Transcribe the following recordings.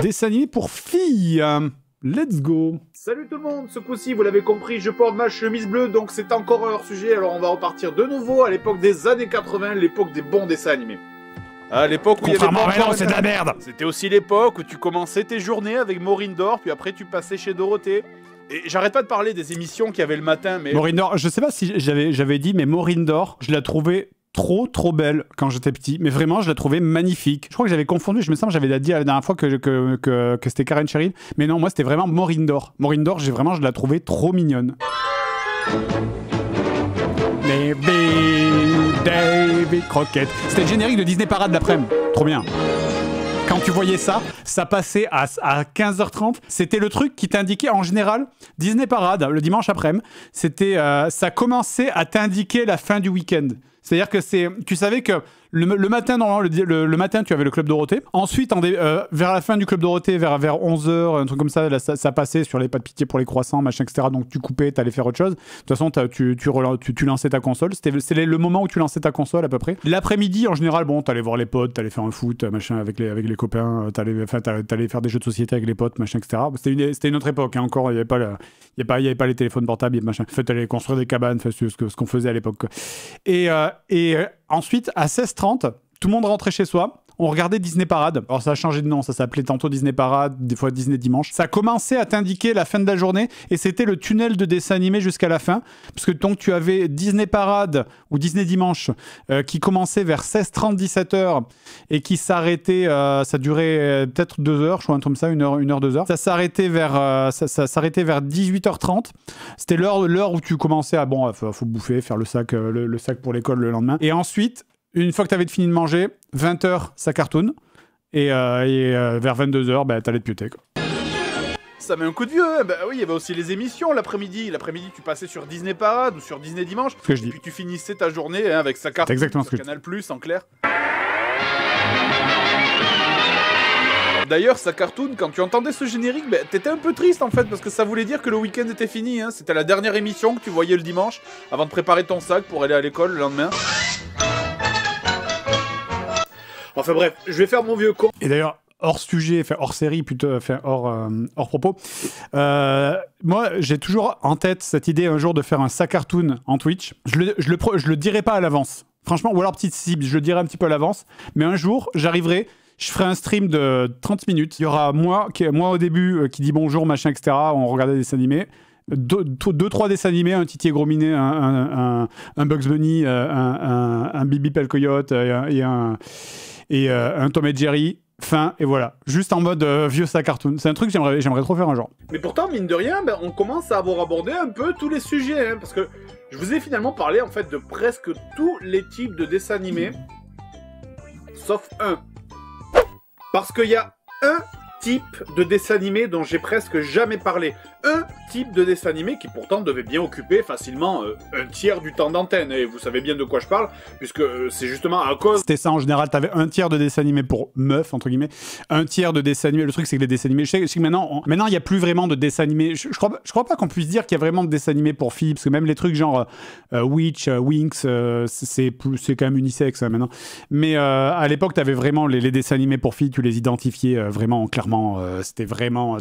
Dessin animé pour filles. Let's go. Salut tout le monde, ce coup-ci, vous l'avez compris, je porte ma chemise bleue, donc c'est encore hors sujet, alors on va repartir de nouveau à l'époque des années 80, l'époque des bons dessins animés. À l'époque où il y avait Contrairement à maintenant, c'est de la merde. C'était aussi l'époque où tu commençais tes journées avec Maureen Dor, puis après tu passais chez Dorothée. Et j'arrête pas de parler des émissions qu'il y avait le matin, mais... Maureen Dor, je sais pas si j'avais dit, mais Maureen Dor, je la trouvais trop belle quand j'étais petit, mais vraiment je la trouvais magnifique. Je crois que j'avais confondu, je me sens que j'avais dit la dernière fois que c'était Karen Cheryl, mais non, moi c'était vraiment Maureen Dor. Maureen Dor, je la trouvais trop mignonne. Davy Crockett. C'était le générique de Disney Parade d'après-midi. Trop bien. Quand tu voyais ça, ça passait à 15h30. C'était le truc qui t'indiquait en général Disney Parade le dimanche après-midi. C'était ça commençait à t'indiquer la fin du week-end. C'est-à-dire que tu savais que le matin, le matin, tu avais le Club Dorothée. Ensuite, vers la fin du Club Dorothée, vers 11h, un truc comme ça, là, ça passait sur les pas de pitié pour les croissants, machin, etc. Donc tu coupais, t'allais faire autre chose. De toute façon, tu lançais ta console. C'était le moment où tu lançais ta console à peu près. L'après-midi, en général, bon, t'allais voir les potes, t'allais faire un foot, machin, avec les copains, t'allais faire des jeux de société avec les potes, machin, etc. C'était une autre époque, hein, encore, il y avait pas les téléphones portables, machin. En fait, t'allais construire des cabanes, ce qu'on faisait à l'époque, quoi. Et ensuite, à 16h30, tout le monde rentrait chez soi. On regardait Disney Parade. Alors ça a changé de nom, ça s'appelait tantôt Disney Parade, des fois Disney Dimanche. Ça commençait à t'indiquer la fin de la journée et c'était le tunnel de dessin animé jusqu'à la fin. Parce que donc tu avais Disney Parade ou Disney Dimanche qui commençait vers 16h30, 17h et qui s'arrêtait, ça durait peut-être 2 heures, je crois un truc comme ça, 1 heure, 2 heures. Ça s'arrêtait vers 18h30. C'était l'heure où tu commençais à, faut bouffer, faire le sac pour l'école le lendemain. Et ensuite, une fois que tu avais fini de manger, 20h, ça cartoon. Et vers 22h, t'allais te pioter, quoi. Ça met un coup de vieux, hein. Bah oui, il y avait aussi les émissions l'après-midi. L'après-midi, tu passais sur Disney Parade ou sur Disney Dimanche. Ce que je dis. Et puis tu finissais ta journée avec sa carte sur Canal+, en clair. D'ailleurs, sa cartoon, quand tu entendais ce générique, t'étais un peu triste en fait, parce que ça voulait dire que le week-end était fini, hein. C'était la dernière émission que tu voyais le dimanche, avant de préparer ton sac pour aller à l'école le lendemain. Enfin bref, je vais faire mon vieux con. Et d'ailleurs, hors sujet, enfin hors série, plutôt, enfin hors propos, moi j'ai toujours en tête cette idée un jour de faire un sac cartoon en Twitch. Je le dirai pas à l'avance. Franchement, ou alors petite cible, je le dirai un petit peu à l'avance. Mais un jour, j'arriverai, je ferai un stream de 30 minutes. Il y aura moi au début qui dit bonjour, machin, etc. On regardait des dessins animés. 2-3 dessins animés, un Titi et Gros Minet, un Bugs Bunny, un Bibi Pel Coyote et un Tom et Jerry. Fin, et voilà. Juste en mode vieux sac cartoon. C'est un truc que j'aimerais trop faire un jour. Mais pourtant, mine de rien, on commence à avoir abordé un peu tous les sujets, hein, parce que je vous ai finalement parlé en fait de presque tous les types de dessins animés, sauf un. Parce qu'il y a un type de dessin animé dont j'ai presque jamais parlé. Un type de dessin animé qui pourtant devait bien occuper facilement un tiers du temps d'antenne. Et vous savez bien de quoi je parle, puisque c'est justement à cause... C'était ça en général, t'avais un tiers de dessin animé pour meufs, entre guillemets, un tiers de dessin animé. Le truc c'est que les dessins animés... Je sais que maintenant il n'y a plus vraiment de dessin animé. Je crois pas qu'on puisse dire qu'il y a vraiment de dessin animé pour filles, parce que même les trucs genre Witch, Winx, c'est quand même unisexe hein, maintenant. Mais à l'époque, t'avais vraiment les dessins animés pour filles, tu les identifiais vraiment clairement. C'était vraiment...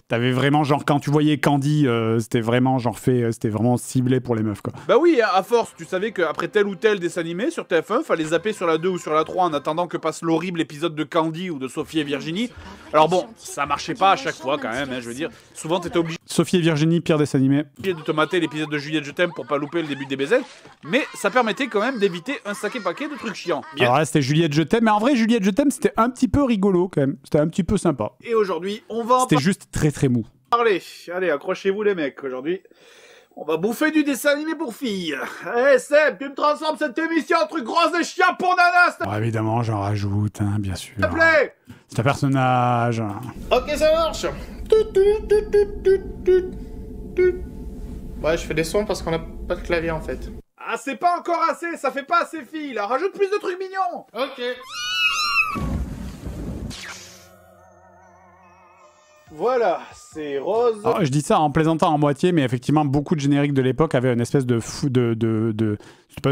T'avais vraiment genre quand tu voyais Candy, c'était vraiment genre c'était vraiment ciblé pour les meufs quoi. Bah oui, à force, tu savais qu'après tel ou tel dessin animé sur TF1, fallait zapper sur la 2 ou sur la 3 en attendant que passe l'horrible épisode de Candy ou de Sophie et Virginie. Alors bon, ça marchait pas à chaque fois quand même, hein, je veux dire. Souvent t'étais obligé Sophie et Virginie, pire dessin animé. De te mater l'épisode de Juliette Je t'aime pour pas louper le début des DBZ, mais ça permettait quand même d'éviter un sacré paquet de trucs chiants. Bien. Alors là c'était Juliette Je t'aime, mais en vrai Juliette Je t'aime c'était un petit peu rigolo quand même, c'était un petit peu sympa. Et aujourd'hui, on va C'était juste très mou. Allez, accrochez-vous les mecs, aujourd'hui, on va bouffer du dessin animé pour filles. Eh Seb, tu me transformes cette émission en truc gros et chiant pour nanas. Bon, évidemment, j'en rajoute, hein, bien sûr. S'il te plaît. C'est un personnage. Ok, ça marche. Ouais, je fais des sons parce qu'on a pas de clavier en fait. Ah, c'est pas encore assez, ça fait pas assez filles, là, rajoute plus de trucs mignons. Ok. Voilà, c'est rose. Alors, je dis ça en plaisantant en moitié, mais effectivement, beaucoup de génériques de l'époque avaient une espèce de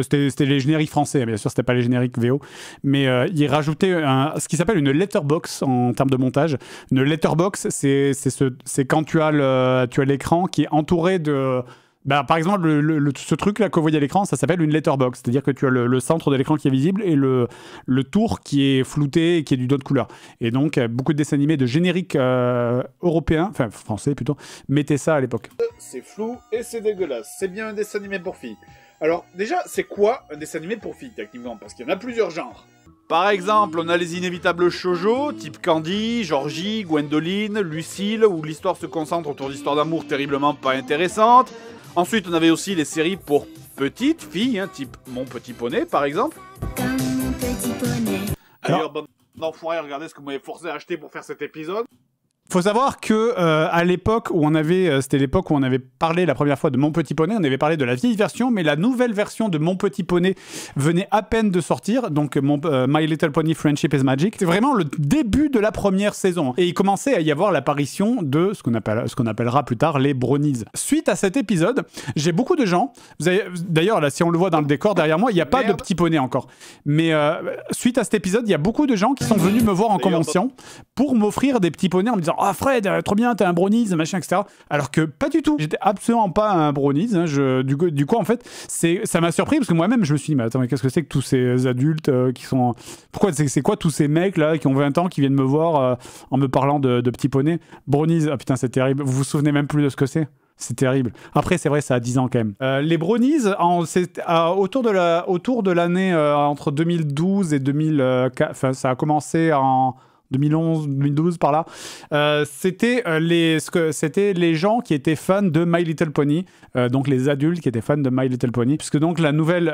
c'était les génériques français, bien sûr, c'était pas les génériques VO, mais ils rajoutaient ce qui s'appelle une letterbox en termes de montage. Une letterbox, c'est quand tu as l'écran qui est entouré de... Bah, par exemple, ce truc-là que vous voyez à l'écran, ça s'appelle une letterbox. C'est-à-dire que tu as le centre de l'écran qui est visible et le tour qui est flouté et qui est d'une autre couleur. Et donc, beaucoup de dessins animés de génériques européens, enfin français plutôt, mettaient ça à l'époque. C'est flou et c'est dégueulasse. C'est bien un dessin animé pour filles. Alors, déjà, c'est quoi un dessin animé pour filles, techniquement? Parce qu'il y en a plusieurs genres. Par exemple, on a les inévitables shoujo, type Candy, Georgie, Gwendoline, Lucille, où l'histoire se concentre autour d'histoires d'amour terriblement pas intéressantes. Ensuite, on avait aussi les séries pour petites filles, hein, type Mon Petit Poney, par exemple. Comme mon petit poney. D'ailleurs, bande d'enfoirés, regardez ce que vous m'avez forcé à acheter pour faire cet épisode. Faut savoir que à l'époque où on avait, c'était l'époque où on avait parlé la première fois de Mon Petit Poney, on avait parlé de la vieille version, mais la nouvelle version de Mon Petit Poney venait à peine de sortir, donc My Little Pony Friendship is Magic. C'est vraiment le début de la première saison, et il commençait à y avoir l'apparition de ce qu'on appellera plus tard les bronies. Suite à cet épisode, j'ai beaucoup de gens, d'ailleurs là si on le voit dans le décor derrière moi, il n'y a pas de petit poney encore, mais suite à cet épisode, il y a beaucoup de gens qui sont venus me voir en convention pour m'offrir des petits poneys en me disant ah Fred, trop bien, t'es un brownies, machin, etc. Alors que pas du tout. J'étais absolument pas un brownies. Hein. Du coup, en fait, ça m'a surpris parce que moi-même, je me suis dit, mais attends, mais qu'est-ce que c'est que tous ces adultes qui sont. Pourquoi c'est quoi tous ces mecs là qui ont 20 ans qui viennent me voir en me parlant de petits poneys? Brownies, ah putain, c'est terrible. Vous vous souvenez même plus de ce que c'est? C'est terrible. Après, c'est vrai, ça a 10 ans quand même. Les brownies, autour de l'année entre 2012 et 2004, enfin, ça a commencé en 2011, 2012 par là, c'était les gens qui étaient fans de My Little Pony, donc les adultes qui étaient fans de My Little Pony, puisque donc la nouvelle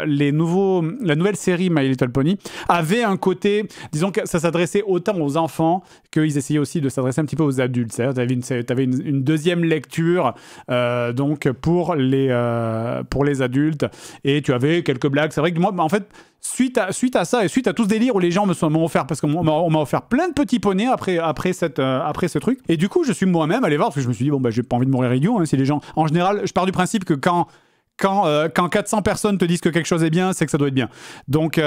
série My Little Pony avait un côté, disons que ça s'adressait autant aux enfants qu'ils essayaient aussi de s'adresser un petit peu aux adultes. C'est-à-dire t'avais une deuxième lecture donc pour les adultes, et tu avais quelques blagues. C'est vrai que moi, en fait, suite à ça et suite à tout ce délire où les gens m'ont offert, parce qu'on m'a offert plein de petits poneys après ce truc, et du coup je suis moi-même allé voir parce que je me suis dit bon bah j'ai pas envie de mourir idiot, hein, si les gens, en général je pars du principe que quand 400 personnes te disent que quelque chose est bien, c'est que ça doit être bien, donc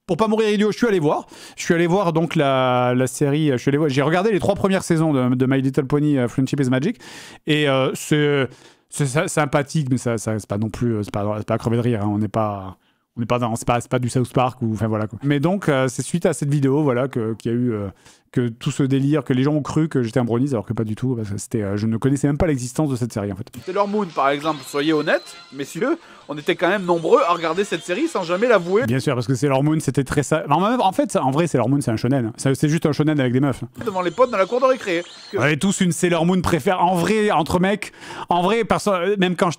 pour pas mourir idiot, je suis allé voir donc la série, j'ai regardé les 3 premières saisons de My Little Pony Friendship is Magic, et c'est sympathique, mais ça c'est pas non plus, c'est pas à crever de rire, hein, c'est pas du South Park ou enfin voilà quoi. Mais donc c'est suite à cette vidéo voilà qu'il y a eu que tout ce délire, que les gens ont cru que j'étais un brownies alors que pas du tout, parce que je ne connaissais même pas l'existence de cette série en fait. Sailor Moon par exemple, soyez honnêtes messieurs, on était quand même nombreux à regarder cette série sans jamais l'avouer. Bien sûr, parce que Sailor Moon c'était très ça. En fait, en vrai Sailor Moon c'est un shonen, c'est juste un shonen avec des meufs. Devant les potes dans la cour de récré. On avait tous une Sailor Moon préférée en vrai entre mecs. En vrai, même quand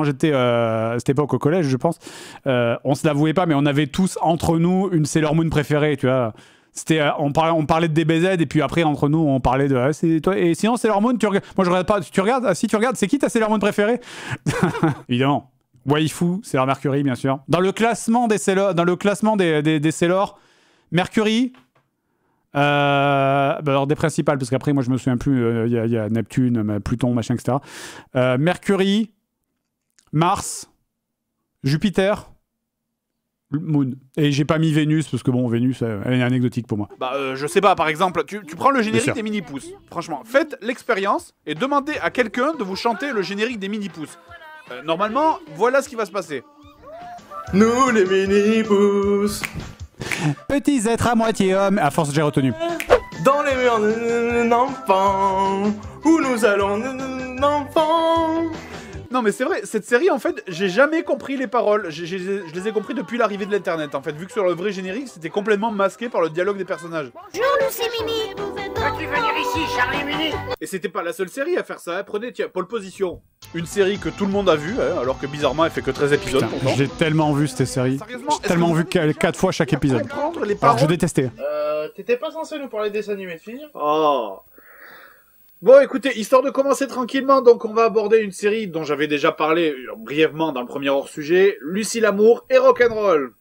j'étais à cette époque au collège, je pense, on se l'avouait pas, mais on avait tous entre nous une Sailor Moon préférée, tu vois. C'était, on parlait de DBZ et puis après entre nous on parlait de c'est toi, et sinon Sailor Moon, moi je regarde pas, tu regardes, si tu regardes, c'est qui ta Sailor Moon préférée? Évidemment Waifu, Sailor Mercury bien sûr. Dans le classement des Sailor, Mercury, alors des principales, parce qu'après moi je me souviens plus, il y a Neptune, Pluton, machin, etc. Mercury, Mars, Jupiter, Moon. Et j'ai pas mis Vénus parce que bon, Vénus elle est anecdotique pour moi. Bah je sais pas, par exemple, tu prends le générique des mini-pousses. Franchement, faites l'expérience et demandez à quelqu'un de vous chanter le générique des mini-pousses. Normalement, voilà ce qui va se passer. Nous les mini-pousses, Petits êtres à moitié hommes, à force j'ai retenu. dans les murs d'enfants, où nous allons d'enfants. Non mais c'est vrai, cette série en fait, j'ai jamais compris les paroles, je les ai compris depuis l'arrivée de l'internet en fait, vu que sur le vrai générique c'était complètement masqué par le dialogue des personnages. Bonjour, nous c'est Mini. Veux-tu venir ici, Charlie Mini? Et c'était pas la seule série à faire ça, hein. Prenez, tiens, Pole Position, une série que tout le monde a vue, hein, alors que bizarrement elle fait que 13 épisodes. Putain, je l'ai tellement vu cette série, Sérieusement, j'ai tellement vu 4 fois chaque épisode. Comprendre les Alors paroles. je détestais. T'étais pas censé nous parler des animés de filles? Oh. Bon, écoutez, histoire de commencer tranquillement, donc on va aborder une série dont j'avais déjà parlé brièvement dans le premier hors-sujet, Lucie l'amour et rock'n'roll.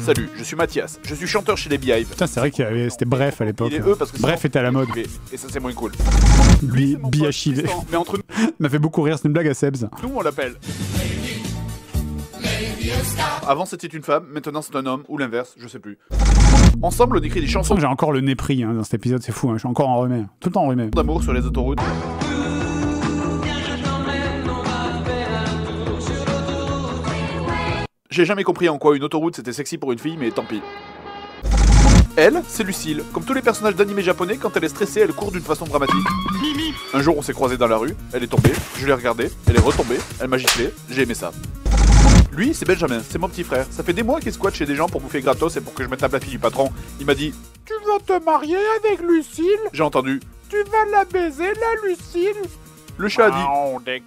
Salut, je suis Mathias, je suis chanteur chez les Beehive. Putain, c'est vrai que c'était Bref à l'époque. Il est eux parce que Bref était à la mode. Et ça c'est moins cool. Biachivé. Mais entre M'a fait beaucoup rire, c'est une blague à Sebs. nous, on l'appelle. Avant c'était une femme, maintenant c'est un homme, ou l'inverse, je sais plus. Ensemble, on écrit des Je chansons sens que j'ai encore le nez pris dans cet épisode, c'est fou, hein. Je suis encore enrhumé. Tout le temps enrhumé. d'amour sur les autoroutes. J'ai jamais compris en quoi une autoroute c'était sexy pour une fille, mais tant pis. Elle, c'est Lucille. Comme tous les personnages d'animé japonais, quand elle est stressée, elle court d'une façon dramatique. Un jour, on s'est croisés dans la rue, elle est tombée, je l'ai regardée, elle est retombée, elle m'a giflé, j'ai aimé ça. Lui, c'est Benjamin, c'est mon petit frère. Ça fait des mois qu'il squatte chez des gens pour bouffer gratos et pour que je mette la fille du patron. Il m'a dit « Tu vas te marier avec Lucille ?» J'ai entendu « Tu vas la baiser, la Lucille ?» Le chat a dit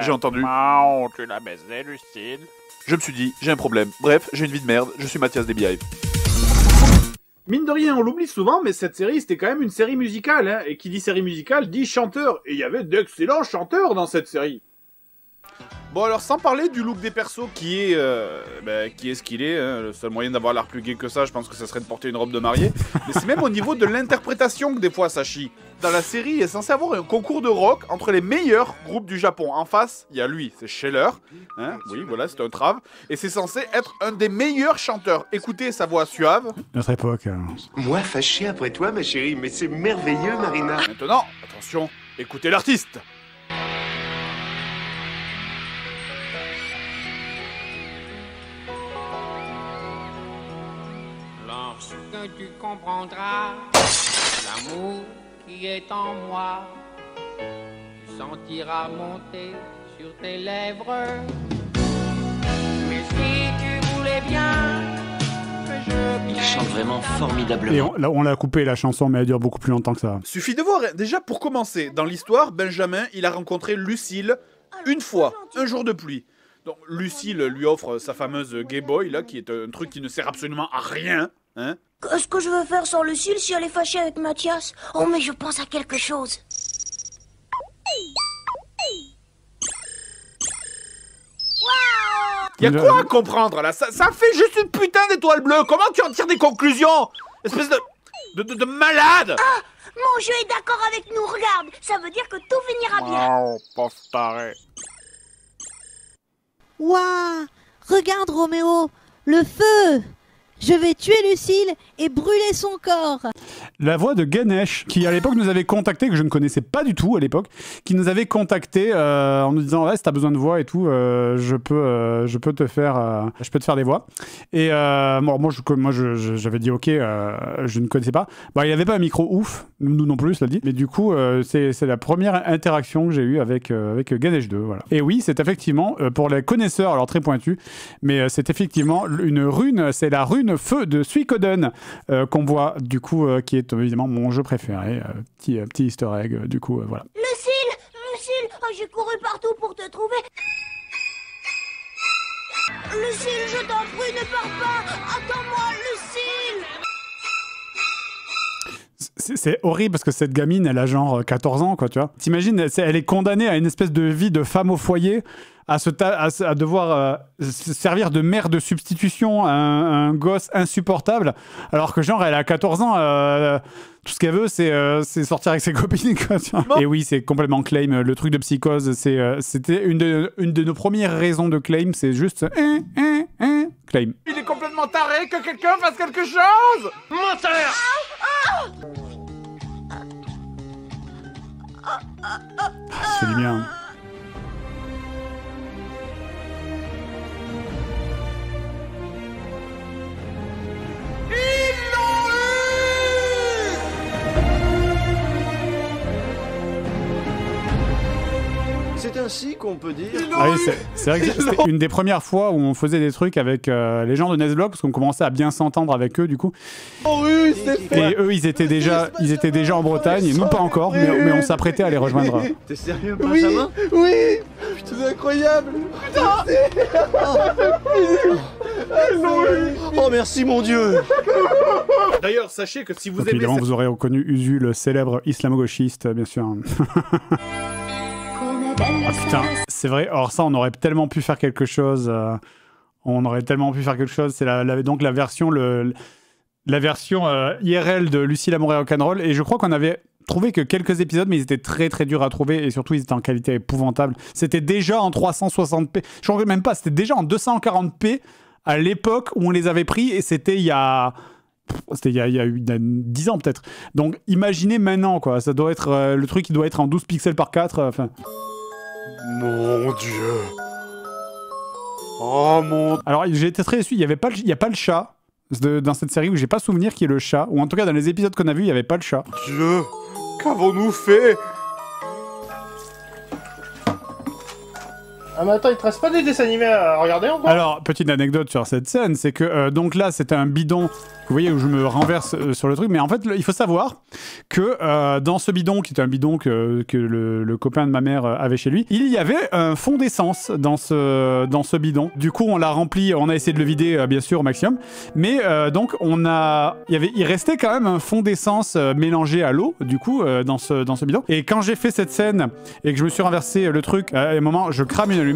« J'ai entendu « Tu la baisais, Lucille ?» Je me suis dit « J'ai un problème. Bref, j'ai une vie de merde, je suis Mathias des Beehive. » Mine de rien, on l'oublie souvent, mais cette série, c'était quand même une série musicale, hein. Et qui dit série musicale, dit chanteur. Et il y avait d'excellents chanteurs dans cette série. Bon alors, sans parler du look des persos qui est ce qu'il est, hein. Le seul moyen d'avoir l'air plus gay que ça, je pense que ça serait de porter une robe de mariée. Mais c'est même au niveau de l'interprétation que des fois ça chie. Dans la série, il est censé avoir un concours de rock entre les meilleurs groupes du Japon. En face, il y a lui, c'est Scheller. Hein, oui, voilà, c'est un trave. Et c'est censé être un des meilleurs chanteurs. Écoutez sa voix suave. Notre époque. Moi fâché après toi, ma chérie, mais c'est merveilleux, Marina. Maintenant, attention, écoutez l'artiste. Lorsque tu comprendras l'amour qui est en moi, tu sentiras monter sur tes lèvres. Mais si tu voulais bien que je... Il chante vraiment formidablement. Et on l'a coupé la chanson, mais elle dure beaucoup plus longtemps que ça. Suffit de voir, déjà pour commencer, dans l'histoire, Benjamin, il a rencontré Lucille une fois, un jour de pluie. Donc Lucille lui offre sa fameuse Gay Boy, là, qui est un truc qui ne sert absolument à rien, hein. Qu'est-ce que je veux faire sans Lucille si elle est fâchée avec Mathias? Oh, mais je pense à quelque chose. Y'a quoi à comprendre, là? Ça fait juste une putain d'étoile bleue. Comment tu en tires des conclusions? Espèce de malade. Ah, mon jeu est d'accord avec nous, regarde. Ça veut dire que tout finira bien. Oh, pauvre taré. Waouh! Regarde Roméo, le feu! Je vais tuer Lucille et brûler son corps. La voix de Ganesh, qui à l'époque nous avait contacté, que je ne connaissais pas du tout à l'époque, qui nous avait contacté en nous disant ouais, si t'as besoin de voix et tout, je peux te faire des voix. Et moi j'avais dit ok, je ne connaissais pas. Bah il avait pas un micro ouf, nous non plus, cela dit. Mais du coup c'est la première interaction que j'ai eue avec Ganesh 2, voilà. Et oui, c'est effectivement pour les connaisseurs, alors très pointu, mais c'est effectivement une rune, c'est la rune feu de Suikoden qu'on voit du coup qui est évidemment mon jeu préféré, petit easter egg du coup voilà. Lucille, oh, j'ai couru partout pour te trouver. Lucille, je t'en prie, ne pars pas. Attends-moi, Lucille. C'est horrible parce que cette gamine, elle a genre 14 ans, quoi, tu vois. T'imagines, elle est condamnée à une espèce de vie de femme au foyer, à devoir se servir de mère de substitution à un gosse insupportable, alors que genre, elle a 14 ans, tout ce qu'elle veut, c'est sortir avec ses copines, quoi, tu vois. Et oui, c'est complètement claim. Le truc de psychose, c'était une de nos premières raisons de claim, c'est juste claim. Il est complètement taré, que quelqu'un fasse quelque chose. Menteur! C'est du bien. C'est ainsi qu'on peut dire. Ah oui, c'est vrai que c'était une des premières fois où on faisait des trucs avec les gens de Nesblock, parce qu'on commençait à bien s'entendre avec eux du coup. Oh oui, c'est fait. Et eux, ils étaient déjà en Bretagne, et nous pas encore, mais on s'apprêtait à les rejoindre. T'es sérieux, Oui, Benjamin? oui. C'est incroyable. Putain. Oh merci mon Dieu. D'ailleurs, sachez que si vous Donc, aimez évidemment, cette... vous aurez reconnu Usu, le célèbre islamo-gauchiste, bien sûr. Ah putain, c'est vrai. Or ça, on aurait tellement pu faire quelque chose On aurait tellement pu faire quelque chose. C'est donc la version, la version IRL de Lucie l'amour et rock'n'roll. Et je crois qu'on avait trouvé que quelques épisodes, mais ils étaient très très durs à trouver. Et surtout, ils étaient en qualité épouvantable. C'était déjà en 360p. Je ne crois même pas, c'était déjà en 240p à l'époque où on les avait pris. Et c'était il y a 10 ans peut-être. Donc imaginez maintenant, quoi. Ça doit être le truc qui doit être en 12 pixels par 4. Enfin. Mon Dieu. Oh mon... Alors j'ai été très déçu, il n'y a pas le chat dans cette série, où j'ai pas souvenir qu'il y ait le chat, ou en tout cas dans les épisodes qu'on a vus, il n'y avait pas le chat. Dieu, qu'avons-nous fait? Ah mais attends, il te reste pas des dessins animés à regarder encore? Alors, petite anecdote sur cette scène, c'est que donc là c'était un bidon, vous voyez, où je me renverse sur le truc, mais en fait il faut savoir que dans ce bidon, qui est un bidon que le copain de ma mère avait chez lui, il y avait un fond d'essence dans ce bidon. Du coup on l'a rempli, on a essayé de le vider bien sûr au maximum, mais donc il restait quand même un fond d'essence mélangé à l'eau, du coup dans ce bidon. Et quand j'ai fait cette scène et que je me suis renversé le truc, à un moment je crame une allumette.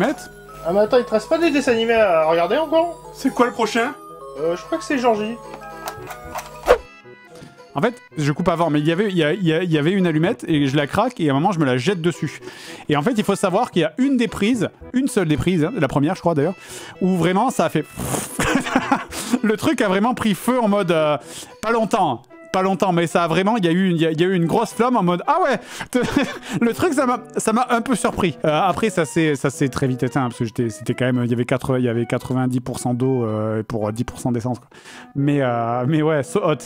Ah mais attends, il te reste pas des dessins animés à regarder encore? C'est quoi le prochain? Je crois que c'est Georgie. En fait, je coupe avant, mais il y avait une allumette et je la craque et à un moment je me la jette dessus. Et en fait, il faut savoir qu'il y a une seule des prises, hein, la première je crois d'ailleurs, où vraiment ça a fait... Le truc a vraiment pris feu en mode... pas longtemps, mais ça a vraiment... Il y a eu une grosse flamme en mode... Ah ouais. Le truc, ça m'a un peu surpris. Après, ça s'est très vite éteint, parce que c'était quand même... Il y avait 90% d'eau pour 10% d'essence, quoi. Mais ouais, so hot.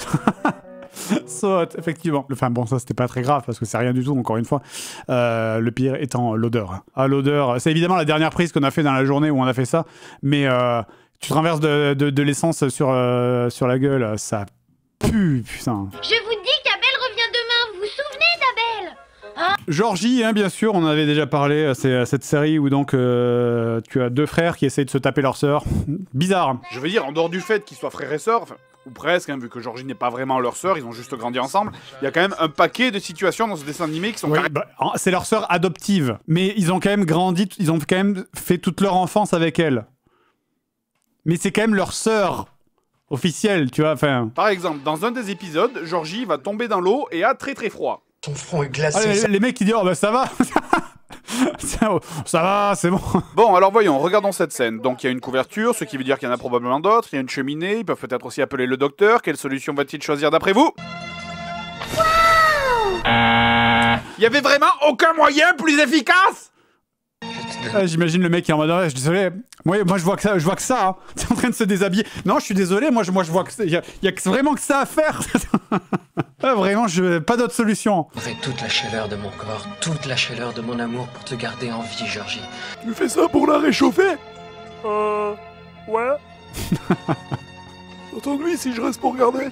Saute, effectivement. Enfin bon, ça c'était pas très grave parce que c'est rien du tout, encore une fois. Le pire étant l'odeur. Ah, l'odeur, c'est évidemment la dernière prise qu'on a fait dans la journée où on a fait ça, mais tu te renverses de l'essence sur la gueule, ça pue, putain. Je vous dis qu'Abel revient demain, vous vous souvenez d'Abel? Georgie, hein, bien sûr, on en avait déjà parlé, c'est cette série où donc tu as deux frères qui essayent de se taper leur sœur. Bizarre. Je veux dire, en dehors du fait qu'ils soient frères et sœurs, enfin, ou presque, hein, vu que Georgie n'est pas vraiment leur sœur, ils ont juste grandi ensemble, il y a quand même un paquet de situations dans ce dessin animé qui sont... Oui, c'est leur sœur adoptive, mais ils ont quand même grandi, ils ont quand même fait toute leur enfance avec elle. Mais c'est quand même leur sœur officielle, tu vois, enfin... Par exemple, dans un des épisodes, Georgie va tomber dans l'eau et a très très froid. Son front est glacé. Les mecs qui disent « Oh bah ça va !» Ça va, c'est bon. Bon, alors voyons, regardons cette scène. Donc il y a une couverture, ce qui veut dire qu'il y en a probablement d'autres. Il y a une cheminée, ils peuvent peut-être aussi appeler le docteur. Quelle solution va-t-il choisir d'après vous? Il y avait vraiment aucun moyen plus efficace? J'imagine le mec qui est en mode, je suis désolé, moi je vois que ça, hein. T'es en train de se déshabiller. Non, je suis désolé, moi je vois que il y a vraiment que ça à faire. Vraiment, pas d'autre solution. J'aurai toute la chaleur de mon corps, toute la chaleur de mon amour pour te garder en vie, Georgie. Tu fais ça pour la réchauffer? Ouais. Ça t'ennuie si je reste pour regarder?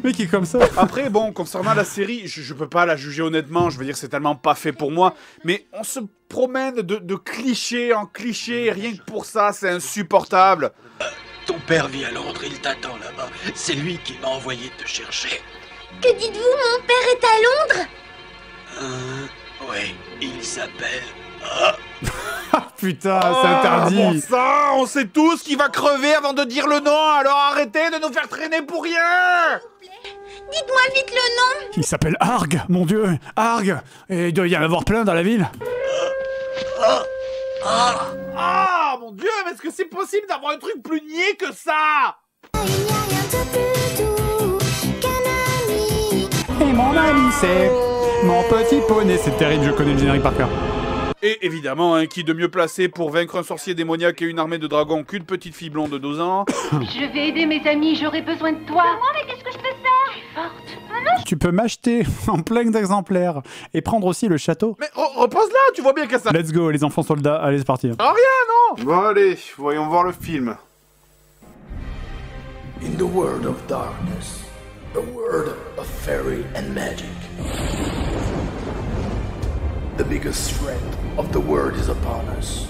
Mais qui est comme ça. Après, bon, concernant la série, je peux pas la juger honnêtement, je veux dire, c'est tellement pas fait pour moi, mais on se promène de cliché en cliché, rien que pour ça, c'est insupportable. Ton père vit à Londres, il t'attend là-bas. C'est lui qui m'a envoyé te chercher. Que dites-vous, mon père est à Londres? Oui, il s'appelle... Ah putain, c'est interdit. Bon sang, on sait tous qu'il va crever avant de dire le nom, alors arrêtez de nous faire traîner pour rien. Dites-moi vite le nom. Il s'appelle Arg, mon dieu, Arg. Et il doit y en avoir plein dans la ville. Ah, mon dieu, mais est-ce que c'est possible d'avoir un truc plus niais que ça? Et mon ami, c'est mon petit poney. C'est terrible, je connais le générique par cœur. Et évidemment, hein, qui de mieux placé pour vaincre un sorcier démoniaque et une armée de dragons qu'une petite fille blonde de 12 ans? Je vais aider mes amis, j'aurai besoin de toi. Moi, mais qu'est-ce que je peux faire? Je suis forte. Tu peux m'acheter en plein d'exemplaires et prendre aussi le château. Mais repose-la, tu vois bien qu'à ça... Let's go, les enfants soldats, allez, c'est parti. Ah, rien, non? Bon, allez, voyons voir le film. In the world of darkness, a world of fairy and magic. The biggest threat of the world is upon us.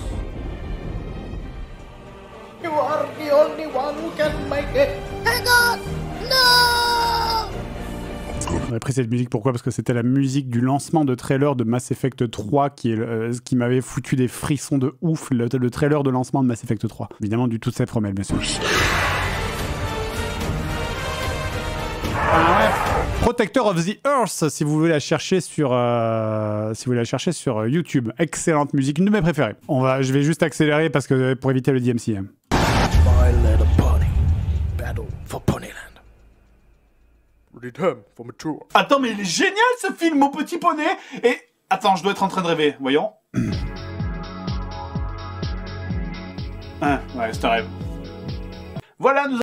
You are the only one who can make it. Hang on! No! I'm gonna J'aurais pris cette musique, pourquoi? Parce que c'était la musique du lancement de trailer de Mass Effect 3 qui m'avait foutu des frissons de ouf, le trailer de lancement de Mass Effect 3. Évidemment, du tout cette promesse, bien sûr. Protector of the Earth, si vous voulez la chercher sur, YouTube. Excellente musique, une de mes préférées. Je vais juste accélérer parce que pour éviter le DMC. Attends, mais il est génial ce film, Mon Petit Poney. Et attends, je dois être en train de rêver. Voyons. Ah, ouais, c'est un rêve. Voilà, nous.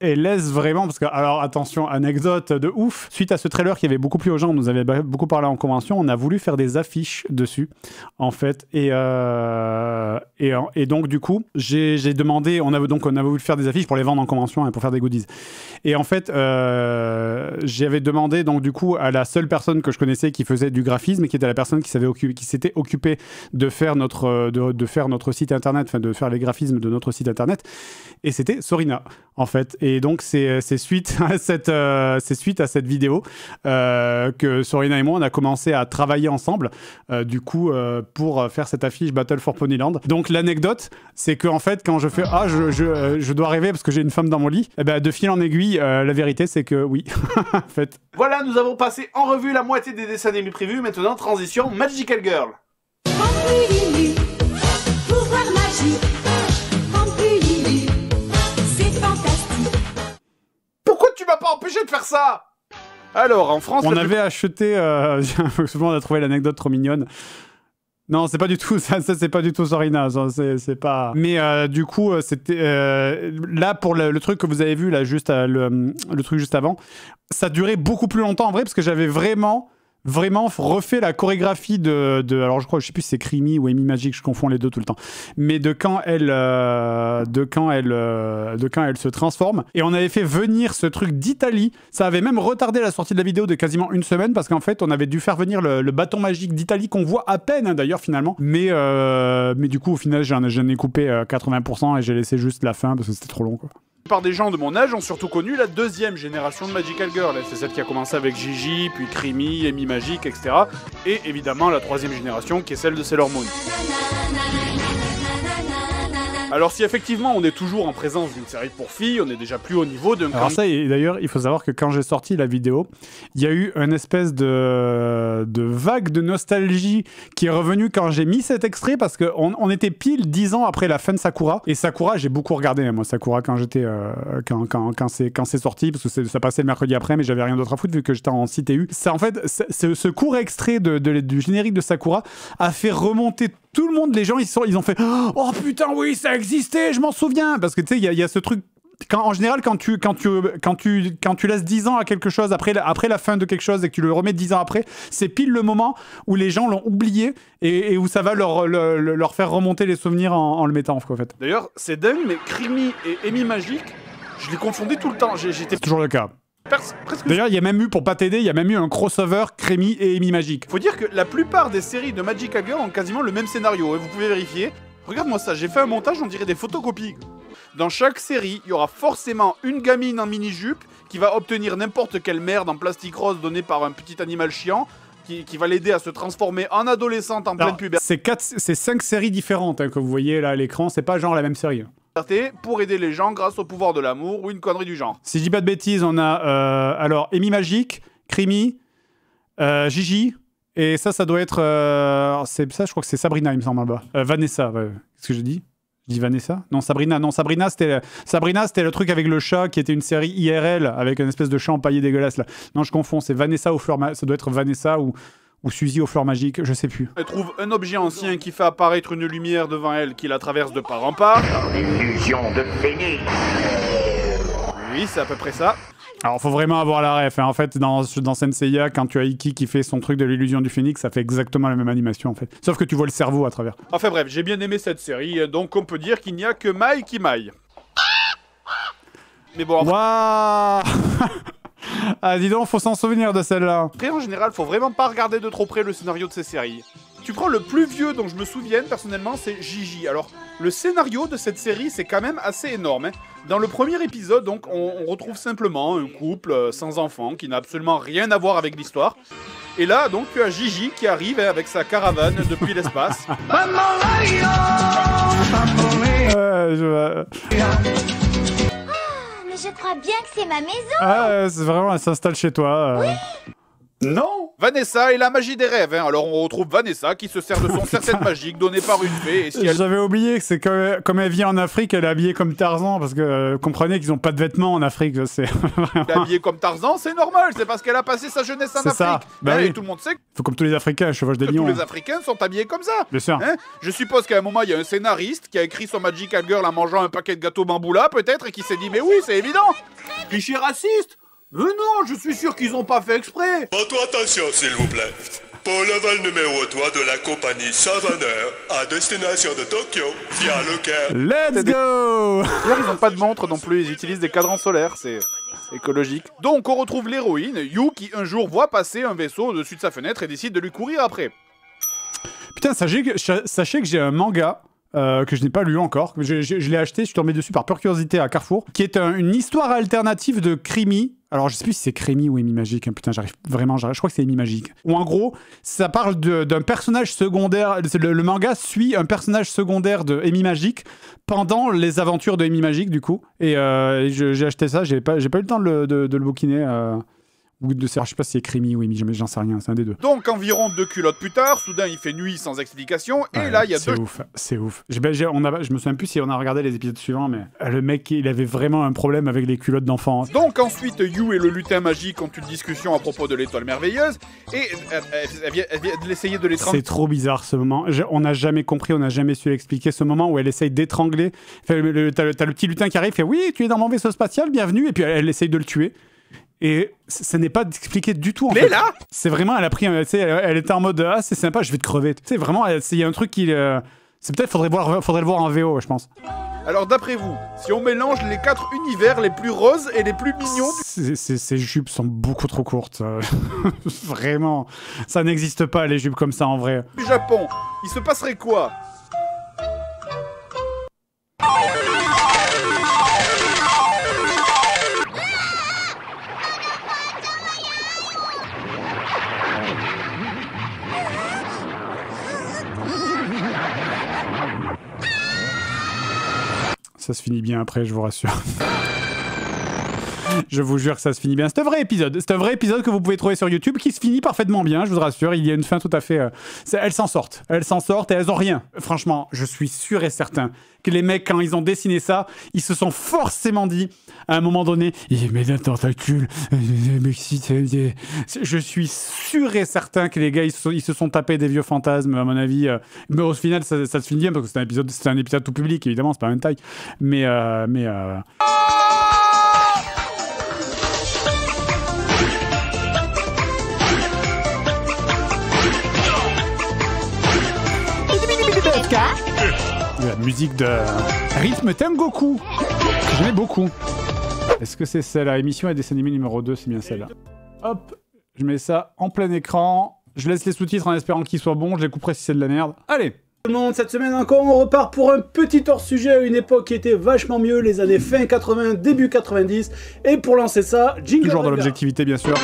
Et laisse vraiment, parce que, alors attention, anecdote de ouf, suite à ce trailer qui avait beaucoup plu aux gens, on nous avait beaucoup parlé en convention, on a voulu faire des affiches dessus, en fait, et donc du coup, j'ai demandé, on a voulu faire des affiches pour les vendre en convention et pour faire des goodies. Et en fait, j'avais demandé, donc du coup, à la seule personne que je connaissais qui faisait du graphisme, et qui était la personne qui s'était occupée de faire notre site internet, enfin de faire les graphismes de notre site internet, et c'était Sorina, en fait. Et donc, c'est suite à cette vidéo que Sorina et moi, on a commencé à travailler ensemble, pour faire cette affiche Battle for Ponyland. Donc, l'anecdote, c'est qu'en fait, quand je fais « Ah, je dois rêver parce que j'ai une femme dans mon lit », eh ben, de fil en aiguille, la vérité, c'est que oui, en fait. Voilà, nous avons passé en revue la moitié des dessins animés prévus. Maintenant, transition Magical Girl. Pouvoir magique. Pourquoi tu m'as pas empêché de faire ça? Alors, en France... On avait acheté... souvent, on a trouvé l'anecdote trop mignonne. Non, c'est pas du tout ça, c'est pas du tout Sorina, c'est pas... Mais du coup, c'était... là, pour le truc que vous avez vu, là, juste le truc juste avant, ça durait beaucoup plus longtemps, en vrai, parce que j'avais vraiment refait la chorégraphie alors je sais plus si c'est Creamy ou Amy Magic, je confonds les deux tout le temps, mais de quand elle se transforme, et on avait fait venir ce truc d'Italie. Ça avait même retardé la sortie de la vidéo de quasiment une semaine, parce qu'en fait on avait dû faire venir le bâton magique d'Italie, qu'on voit à peine, hein, d'ailleurs, finalement, mais du coup au final j'en ai coupé 80% et j'ai laissé juste la fin parce que c'était trop long, quoi. La plupart des gens de mon âge ont surtout connu la deuxième génération de Magical Girl. C'est celle qui a commencé avec Gigi, puis Creamy, Amy Magic, etc. Et évidemment la troisième génération qui est celle de Sailor Moon. Alors si effectivement on est toujours en présence d'une série pour filles, on est déjà plus au niveau d'un... Alors ça, et d'ailleurs, il faut savoir que quand j'ai sorti la vidéo, il y a eu une espèce de vague de nostalgie qui est revenue quand j'ai mis cet extrait, parce qu'on était pile 10 ans après la fin de Sakura. Et Sakura, j'ai beaucoup regardé, moi, Sakura, quand j'étais... quand c'est sorti, parce que ça passait le mercredi après, mais j'avais rien d'autre à foutre vu que j'étais en CTU. Ça, en fait, ce court extrait du générique de Sakura a fait remonter tout le monde. Les gens, ils ont fait « Oh putain, oui, ça existait, je m'en souviens !» Parce que tu sais, il y a ce truc... En général, quand tu laisses 10 ans à quelque chose, après la fin de quelque chose, et que tu le remets 10 ans après, c'est pile le moment où les gens l'ont oublié et où ça va leur faire remonter les souvenirs en le mettant, quoi, en fait. D'ailleurs, c'est dingue, mais Creamy et Amy Magic, je les confondais tout le temps. C'est toujours le cas. Presque... D'ailleurs, il y a même eu, pour pas t'aider, il y a même eu un crossover Creamy et Amy Magic. Faut dire que la plupart des séries de Magical Girl ont quasiment le même scénario, et vous pouvez vérifier. Regarde-moi ça, j'ai fait un montage, on dirait des photocopies. Dans chaque série, il y aura forcément une gamine en mini-jupe qui va obtenir n'importe quelle merde en plastique rose donnée par un petit animal chiant, qui va l'aider à se transformer en adolescente en pleine puberté. C'est 5 séries différentes, hein, que vous voyez là à l'écran, c'est pas genre la même série. Pour aider les gens grâce au pouvoir de l'amour ou une connerie du genre. Si je dis pas de bêtises, on a alors Amy Magic, Creamy, Gigi, et ça doit être ça, je crois que c'est Sabrina, il me semble, là-bas. Vanessa, ouais. Qu'est-ce que j'ai dit? Je dis Vanessa? Non, Sabrina. Non, Sabrina, c'était le truc avec le chat, qui était une série IRL avec une espèce de chat empaillé dégueulasse là. Non, je confonds, c'est Vanessa aux fleurs, ça doit être Vanessa ou Suzy aux fleurs magiques, je sais plus. Elle trouve un objet ancien qui fait apparaître une lumière devant elle qui la traverse de part en part. L'illusion de Phoenix. Oui, c'est à peu près ça. Alors, faut vraiment avoir la ref, hein. En fait, dans Senseiya, quand tu as Iki qui fait son truc de l'illusion du phénix, ça fait exactement la même animation, en fait. Sauf que tu vois le cerveau à travers. Enfin bref, j'ai bien aimé cette série, donc on peut dire qu'il n'y a que Mai qui maille. Mais bon... Waouh. Ah, dis donc, faut s'en souvenir de celle-là. Après, en général, faut vraiment pas regarder de trop près le scénario de ces séries. Tu prends le plus vieux dont je me souvienne personnellement, c'est Gigi. Alors, le scénario de cette série, c'est quand même assez énorme. Hein. Dans le premier épisode, donc, on retrouve simplement un couple sans enfant qui n'a absolument rien à voir avec l'histoire. Et là, donc, tu as Gigi qui arrive avec sa caravane depuis l'espace. Mais je crois bien que c'est ma maison. Ah, c'est vraiment, elle s'installe chez toi. Oui. Non, Vanessa et la magie des rêves. Hein. Alors on retrouve Vanessa qui se sert de son serre-tête magique donné par une fée. Et si elle... J'avais oublié que c'est comme elle vit en Afrique, elle est habillée comme Tarzan, parce que comprenez qu'ils n'ont pas de vêtements en Afrique. C'est elle est habillée comme Tarzan, c'est normal, c'est parce qu'elle a passé sa jeunesse en Afrique. Ça. Bah oui. Et tout le monde sait faut comme tous les Africains, elle chevauche des lions. Tous les Africains sont habillés comme ça. Bien sûr. Hein, je suppose qu'à un moment, il y a un scénariste qui a écrit son Magical Girl en mangeant un paquet de gâteaux bamboula, peut-être, et qui s'est dit, mais oui, c'est évident. Cliché raciste. Mais non, je suis sûr qu'ils ont pas fait exprès. Votre attention, s'il vous plaît. Pour le vol numéro 3 de la compagnie Savannah à destination de Tokyo, via le Caire. Let's go. Ils n'ont pas de montre non plus, ils utilisent des cadrans solaires, c'est écologique. Donc on retrouve l'héroïne, Yu, qui un jour voit passer un vaisseau au-dessus de sa fenêtre et décide de lui courir après. Putain, sachez que j'ai un manga... que je n'ai pas lu encore, je l'ai acheté, je suis tombé dessus par pure curiosité à Carrefour, qui est une histoire alternative de Crimi. Alors je sais plus si c'est Crimi ou Amy Magique, hein, putain je crois que c'est Amy Magique. Ou en gros, ça parle d'un personnage secondaire, le manga suit un personnage secondaire de Amy Magique pendant les aventures de Amy Magique du coup, et j'ai acheté ça, j'ai pas eu le temps de le bouquiner. Ou de je sais pas si c'est Crimi ou Amy, j'en sais rien, c'est un des deux. Donc environ 2 culottes plus tard, soudain il fait nuit sans explication, et là il y a deux... C'est ouf. Je me souviens plus si on a regardé les épisodes suivants, mais le mec, il avait vraiment un problème avec les culottes d'enfant. Donc ensuite, Yu et le lutin magique ont une discussion à propos de l'étoile merveilleuse, et elle vient d'essayer de l'étrangler. C'est trop bizarre ce moment, on n'a jamais compris, on n'a jamais su l'expliquer, ce moment où elle essaye d'étrangler. T'as le petit lutin qui arrive, fait « Oui, tu es dans mon vaisseau spatial, bienvenue », et puis elle essaye de le tuer. Et ça n'est pas expliqué du tout en fait. Là c'est vraiment, elle a pris, tu sais, elle était en mode ah c'est sympa, je vais te crever. Tu sais vraiment, il y a un truc qui, c'est peut-être faudrait le voir en VO, je pense. Alors d'après vous, si on mélange les 4 univers les plus roses et les plus mignons, ces jupes sont beaucoup trop courtes. Vraiment, ça n'existe pas les jupes comme ça en vrai. Du Japon, il se passerait quoi? Ça se finit bien après, je vous rassure. Je vous jure que ça se finit bien. C'est un vrai épisode. C'est un vrai épisode que vous pouvez trouver sur YouTube qui se finit parfaitement bien, je vous rassure. Il y a une fin tout à fait... Elles s'en sortent. Elles s'en sortent et elles ont rien. Franchement, je suis sûr et certain que les mecs, quand ils ont dessiné ça, ils se sont forcément dit, à un moment donné, « Mais d'un tentacule, je suis sûr et certain que les gars, ils se sont tapés des vieux fantasmes, à mon avis. Mais au final, ça se finit bien parce que c'est un épisode tout public, évidemment, c'est pas la même taille. Mais la musique de Rythme Tengoku, que j'aimais beaucoup. Est-ce que c'est celle-là? Émission et dessin animé numéro 2, c'est bien celle-là. Hop, je mets ça en plein écran. Je laisse les sous-titres en espérant qu'ils soient bons. Je les couperai si c'est de la merde. Allez! Tout le monde, cette semaine encore, on repart pour un petit hors-sujet à une époque qui était vachement mieux, les années fin 80, début 90. Et pour lancer ça, jingle. Toujours dans l'objectivité, bien sûr.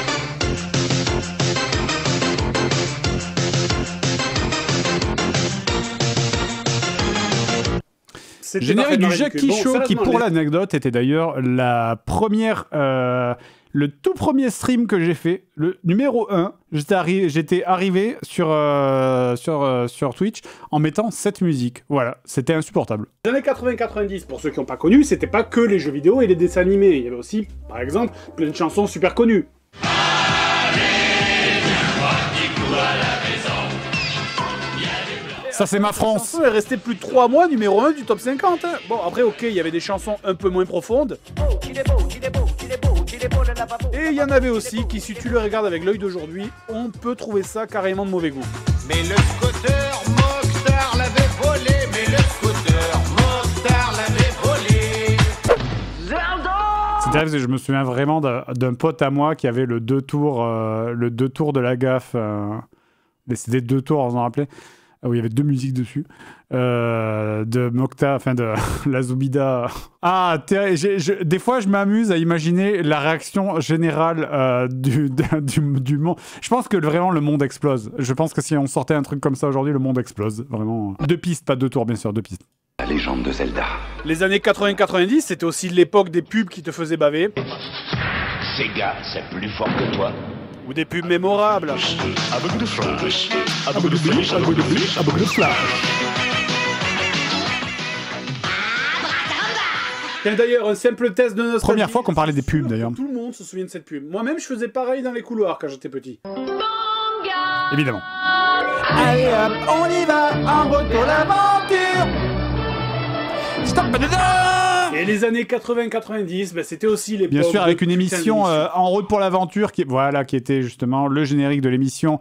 Générique du Jackie Show, qui pour l'anecdote était d'ailleurs la première, le tout premier stream que j'ai fait, le numéro 1. J'étais arrivé sur Twitch en mettant cette musique. Voilà, c'était insupportable. Les années 80-90, pour ceux qui n'ont pas connu, c'était pas que les jeux vidéo et les dessins animés. Il y avait aussi, par exemple, plein de chansons super connues. Ça, c'est ma France. Elle est restée plus de 3 mois numéro 1 du top 50. Hein. Bon, après, ok, il y avait des chansons un peu moins profondes. Et il y en avait aussi qui, si tu le regardes avec l'œil d'aujourd'hui, on peut trouver ça carrément de mauvais goût. Mais le scooter Mockstar l'avait volé. Mais le scooter Mockstar l'avait volé. C'est terrible parce que je me souviens vraiment d'un pote à moi qui avait le 2 tours de la gaffe. les CD 2 tours, vous en rappelez, où il y avait 2 musiques dessus, de Mokta, enfin de la Zoubida. Ah, des fois, je m'amuse à imaginer la réaction générale du monde. Je pense que vraiment, le monde explose. Je pense que si on sortait un truc comme ça aujourd'hui, le monde explose. Vraiment. 2 pistes, pas 2 tours, bien sûr, 2 pistes. La légende de Zelda. Les années 80-90, c'était aussi l'époque des pubs qui te faisaient baver. Sega, c'est plus fort que toi. Ou des pubs mémorables. Avec de flash. Avec de flash, avec de flash, avec de flash. Tiens, d'ailleurs, un simple test de nostalgie. Première fois qu'on parlait des pubs, d'ailleurs. Tout le monde se souvient de cette pub. Moi-même, je faisais pareil dans les couloirs quand j'étais petit. Évidemment. Allez hop, on y va, en route pour l'aventure. Et les années 80-90, bah, c'était aussi les. Bien sûr, avec une émission En route pour l'aventure, qui était justement le générique de l'émission.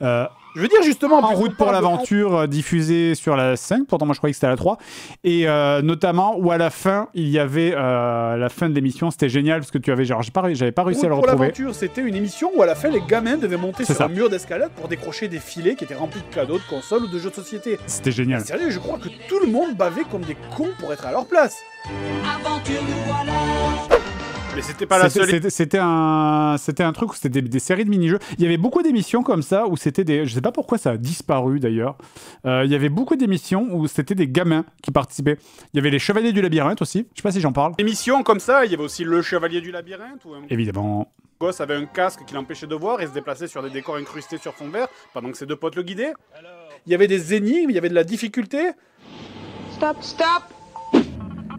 Je veux dire justement En route pour l'aventure, diffusée sur la 5, pourtant moi je croyais que c'était à la 3, et notamment où à la fin il y avait la fin de l'émission, c'était génial parce que tu avais j'avais pas réussi à le retrouver. Pour l'aventure, c'était une émission où à la fin les gamins devaient monter sur un mur d'escalade pour décrocher des filets qui étaient remplis de cadeaux, de consoles ou de jeux de société. C'était génial. Et sérieux, je crois que tout le monde bavait comme des cons pour être à leur place. Aventure nous voilà. Mais c'était pas la seule. C'était un truc où c'était des séries de mini-jeux. Il y avait beaucoup d'émissions comme ça où c'était des. Je sais pas pourquoi ça a disparu d'ailleurs. Il y avait beaucoup d'émissions où c'était des gamins qui participaient. Il y avait les Chevaliers du Labyrinthe aussi. Je sais pas si j'en parle. Émissions comme ça, il y avait aussi le Chevalier du Labyrinthe. Où Évidemment. Le gosse avait un casque qui l'empêchait de voir et se déplaçait sur des décors incrustés sur fond vert pendant que ses 2 potes le guidaient. Il y avait des énigmes, il y avait de la difficulté. Stop, stop.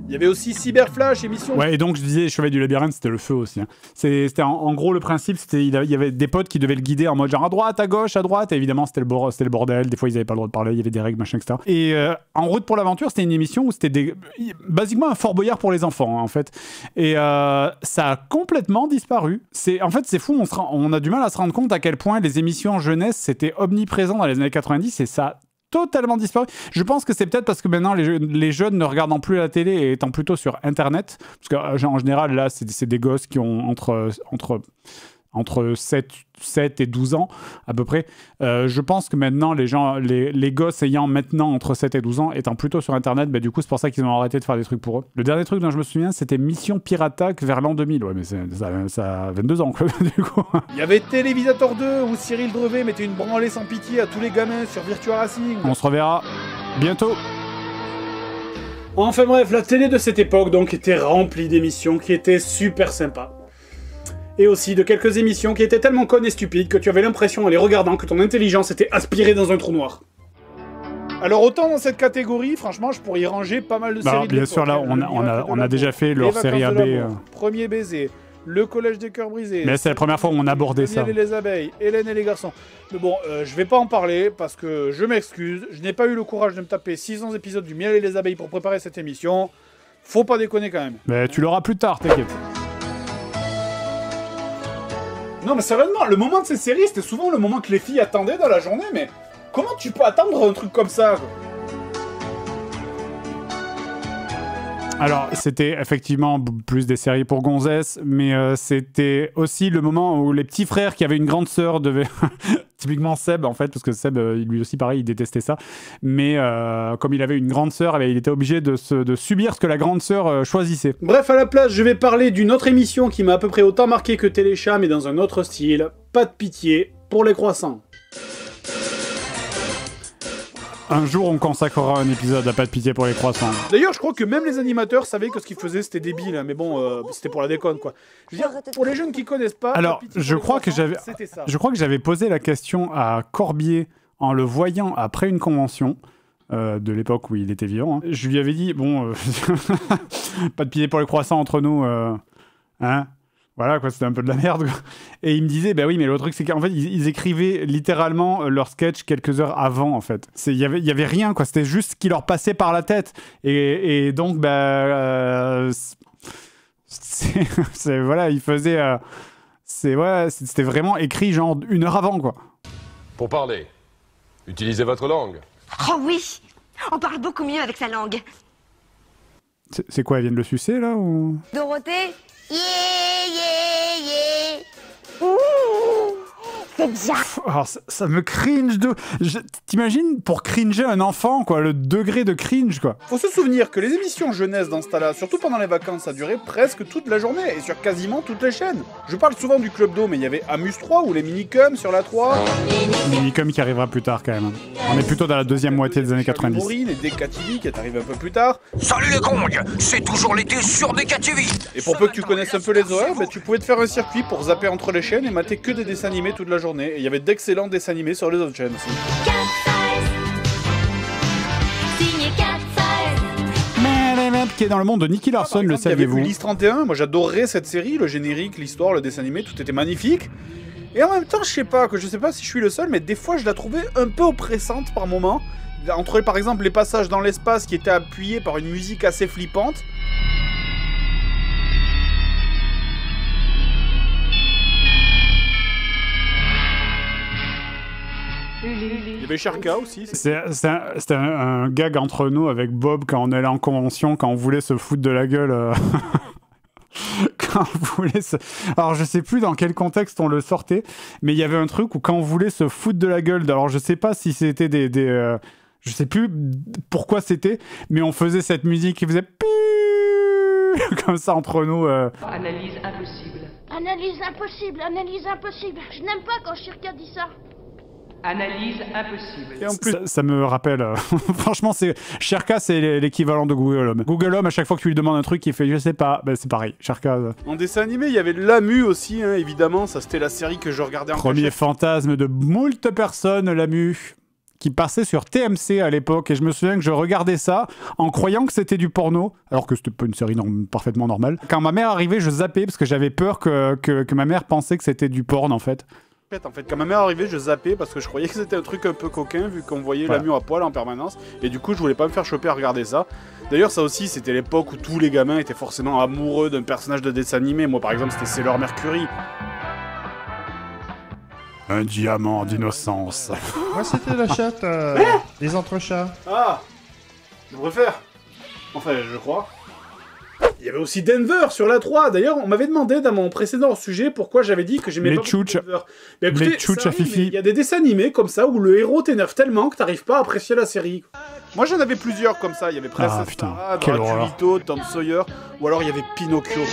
Il y avait aussi Cyberflash, émission. Ouais, et donc je disais, Chevalier du Labyrinthe, c'était le feu aussi. Hein. C'était en gros le principe, c'était il y avait des potes qui devaient le guider en mode genre à droite, à gauche, à droite. Et évidemment, c'était le bordel. Des fois, ils n'avaient pas le droit de parler. Il y avait des règles, machin, etc. Et En route pour l'aventure, c'était une émission où c'était basiquement un Fort Boyard pour les enfants, hein, en fait. Et ça a complètement disparu. En fait, c'est fou. On a du mal à se rendre compte à quel point les émissions jeunesse c'était omniprésent dans les années 90 et ça totalement disparu. Je pense que c'est peut-être parce que maintenant les jeunes ne regardant plus la télé et étant plutôt sur internet, parce qu'en général là c'est des gosses qui ont entre 7 et 12 ans à peu près. Je pense que maintenant les gosses ayant maintenant entre 7 et 12 ans étant plutôt sur internet, bah, du coup c'est pour ça qu'ils ont arrêté de faire des trucs pour eux. Le dernier truc dont je me souviens c'était Mission Piratac vers l'an 2000. Ouais mais ça a 22 ans quoi, du coup. Il y avait Télévisateur 2 où Cyril Drevet mettait une branlée sans pitié à tous les gamins sur Virtua Racing. On se reverra bientôt. Enfin bref, la télé de cette époque donc était remplie d'émissions qui étaient super sympas. Et aussi de quelques émissions qui étaient tellement connes et stupides que tu avais l'impression en les regardant que ton intelligence était aspirée dans un trou noir. Alors autant dans cette catégorie, franchement, je pourrais y ranger pas mal de séries de bien sûr, là, on a déjà fait leur série AB. Premier baiser, le collège des cœurs brisés. Mais c'est la première fois où on abordait ça. Miel et les abeilles, Hélène et les garçons. Mais bon, je vais pas en parler parce que je m'excuse. Je n'ai pas eu le courage de me taper 600 épisodes du Miel et les abeilles pour préparer cette émission. Faut pas déconner quand même. Mais tu l'auras plus tard, t'inquiète. Non mais sérieusement, le moment de cette série, c'était souvent le moment que les filles attendaient dans la journée, mais comment tu peux attendre un truc comme ça quoi ? Alors, c'était effectivement plus des séries pour gonzesses, mais c'était aussi le moment où les petits frères qui avaient une grande sœur devaient... Typiquement Seb, en fait, parce que Seb, lui aussi, pareil, il détestait ça. Mais comme il avait une grande sœur, il était obligé de subir ce que la grande sœur choisissait. Bref, à la place, je vais parler d'une autre émission qui m'a à peu près autant marqué que Téléchat, mais dans un autre style. Pas de pitié pour les croissants. Un jour, on consacrera un épisode à Pas de pitié pour les croissants. D'ailleurs, je crois que même les animateurs savaient que ce qu'ils faisaient, c'était débile. Hein, mais bon, c'était pour la déconne, quoi. Je veux dire, pour les jeunes qui connaissent pas... Alors, je crois que j'avais posé la question à Corbier en le voyant après une convention de l'époque où il était vivant. Hein. Je lui avais dit, bon, pas de pitié pour les croissants entre nous, hein. Voilà, quoi, c'était un peu de la merde, quoi. Et il me disait, bah oui, mais le truc, c'est qu'en fait, ils écrivaient littéralement leur sketch quelques heures avant, en fait. Il y avait rien, quoi. C'était juste ce qui leur passait par la tête. Et donc, voilà, ils faisaient... c'était vraiment écrit, genre, 1 heure avant, quoi. Pour parler, utilisez votre langue. Oh oui, on parle beaucoup mieux avec sa langue. C'est quoi, elle vient de le sucer, là, ou... Dorothée? Yeah, yeah, yeah. Ouh, c'est fais bien. Alors, ça me cringe de... T'imagines, pour cringer un enfant, quoi, le degré de cringe, quoi. Faut se souvenir que les émissions jeunesse dans ce tas-là, surtout pendant les vacances, ça durait presque toute la journée et sur quasiment toutes les chaînes. Je parle souvent du Club d'eau, mais il y avait Amuse 3 ou les Minicums sur la 3. Minicum qui arrivera plus tard, quand même. On est plutôt dans la deuxième moitié des années 90. Maureen et DKTV qui est arrivé un peu plus tard. Salut les gongs, c'est toujours l'été sur DKTV. Et pour peu que tu connaisses un peu les horaires, bah, tu pouvais te faire un circuit pour zapper entre les chaînes et mater que des dessins animés toute la journée. Et il y avait d'excellents dessins animés sur les autres chaînes aussi. Qui est dans le monde de Nicky Larson, le saviez-vous? Il y avait Ulysse 31, moi j'adorais cette série, le générique, l'histoire, le dessin animé, tout était magnifique. Et en même temps, je sais pas si je suis le seul, mais des fois je la trouvais un peu oppressante par moments. Entre par exemple les passages dans l'espace qui étaient appuyés par une musique assez flippante. Il y avait Sharka aussi. C'était un gag entre nous avec Bob quand on allait en convention, quand on voulait se foutre de la gueule. Quand on voulait se... Alors je sais plus dans quel contexte on le sortait, mais il y avait un truc où quand on voulait se foutre de la gueule, alors je sais pas si c'était je sais plus pourquoi c'était, mais on faisait cette musique qui faisait comme ça entre nous. Analyse impossible. Analyse impossible, analyse impossible. Je n'aime pas quand Shirka dit ça. Analyse impossible. Et en plus, ça me rappelle, franchement, Sherka, c'est l'équivalent de Google Home. Google Home, à chaque fois que tu lui demandes un truc, il fait je sais pas, ben, c'est pareil, Sherka. En dessin animé, il y avait Lamu aussi, hein, évidemment, ça c'était la série que je regardais en Premier fantasme de moult personnes, Lamu, qui passait sur TMC à l'époque, et je me souviens que je regardais ça en croyant que c'était du porno, alors que c'était pas une série parfaitement normale. Quand ma mère arrivait, je zappais, parce que j'avais peur que ma mère pensait que c'était du porn, en fait. En fait, quand ma mère arrivait, je zappais parce que je croyais que c'était un truc un peu coquin vu qu'on voyait Lamu à poil en permanence. Et du coup, je voulais pas me faire choper à regarder ça. D'ailleurs, ça aussi, c'était l'époque où tous les gamins étaient forcément amoureux d'un personnage de dessin animé. Moi, par exemple, c'était Sailor Mercury. Un diamant d'innocence. Moi, c'était la chatte des entrechats. Ah, je préfère. Enfin, je crois. Il y avait aussi Denver sur la 3. D'ailleurs, on m'avait demandé dans mon précédent sujet pourquoi j'avais dit que j'aimais pas Denver. Mais écoutez, les tchouches à Fifi. Il y a des dessins animés comme ça où le héros t'énerve tellement que t'arrives pas à apprécier la série. Moi, j'en avais plusieurs comme ça. Il y avait Princess Sarah, Draculato, Tom Sawyer, ou alors il y avait Pinocchio.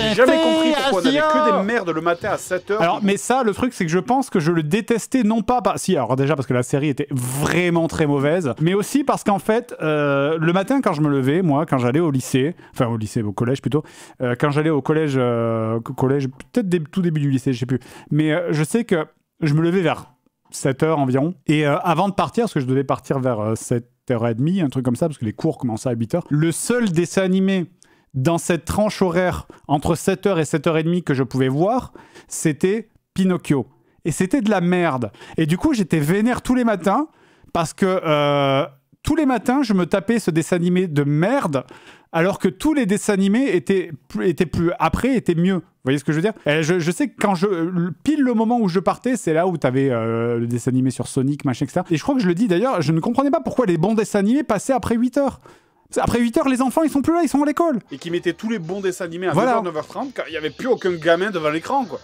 J'ai jamais compris pourquoi on avait que des merdes le matin à 7h. Alors, mais ça, le truc, c'est que je pense que je le détestais, non pas... Si, alors déjà parce que la série était vraiment très mauvaise, mais aussi parce qu'en fait, le matin, quand je me levais, moi, quand j'allais au lycée, enfin au collège plutôt, quand j'allais au collège, peut-être tout début du lycée, je sais plus, mais je sais que je me levais vers 7h environ, et avant de partir, parce que je devais partir vers 7h30, un truc comme ça, parce que les cours commençaient à 8h, le seul dessin animé dans cette tranche horaire entre 7h et 7h30 que je pouvais voir, c'était Pinocchio. Et c'était de la merde. Et du coup, j'étais vénère tous les matins parce que tous les matins, je me tapais ce dessin animé de merde alors que tous les dessins animés étaient mieux. Vous voyez ce que je veux dire? Et je sais que quand pile le moment où je partais, c'est là où t'avais le dessin animé sur Sonic, machin, etc. Et je crois que je le dis d'ailleurs, je ne comprenais pas pourquoi les bons dessins animés passaient après 8h. Après 8h, les enfants, ils sont plus là, ils sont à l'école. Et qui mettaient tous les bons dessins animés à 9h, 9h30, car il n'y avait plus aucun gamin devant l'écran, quoi.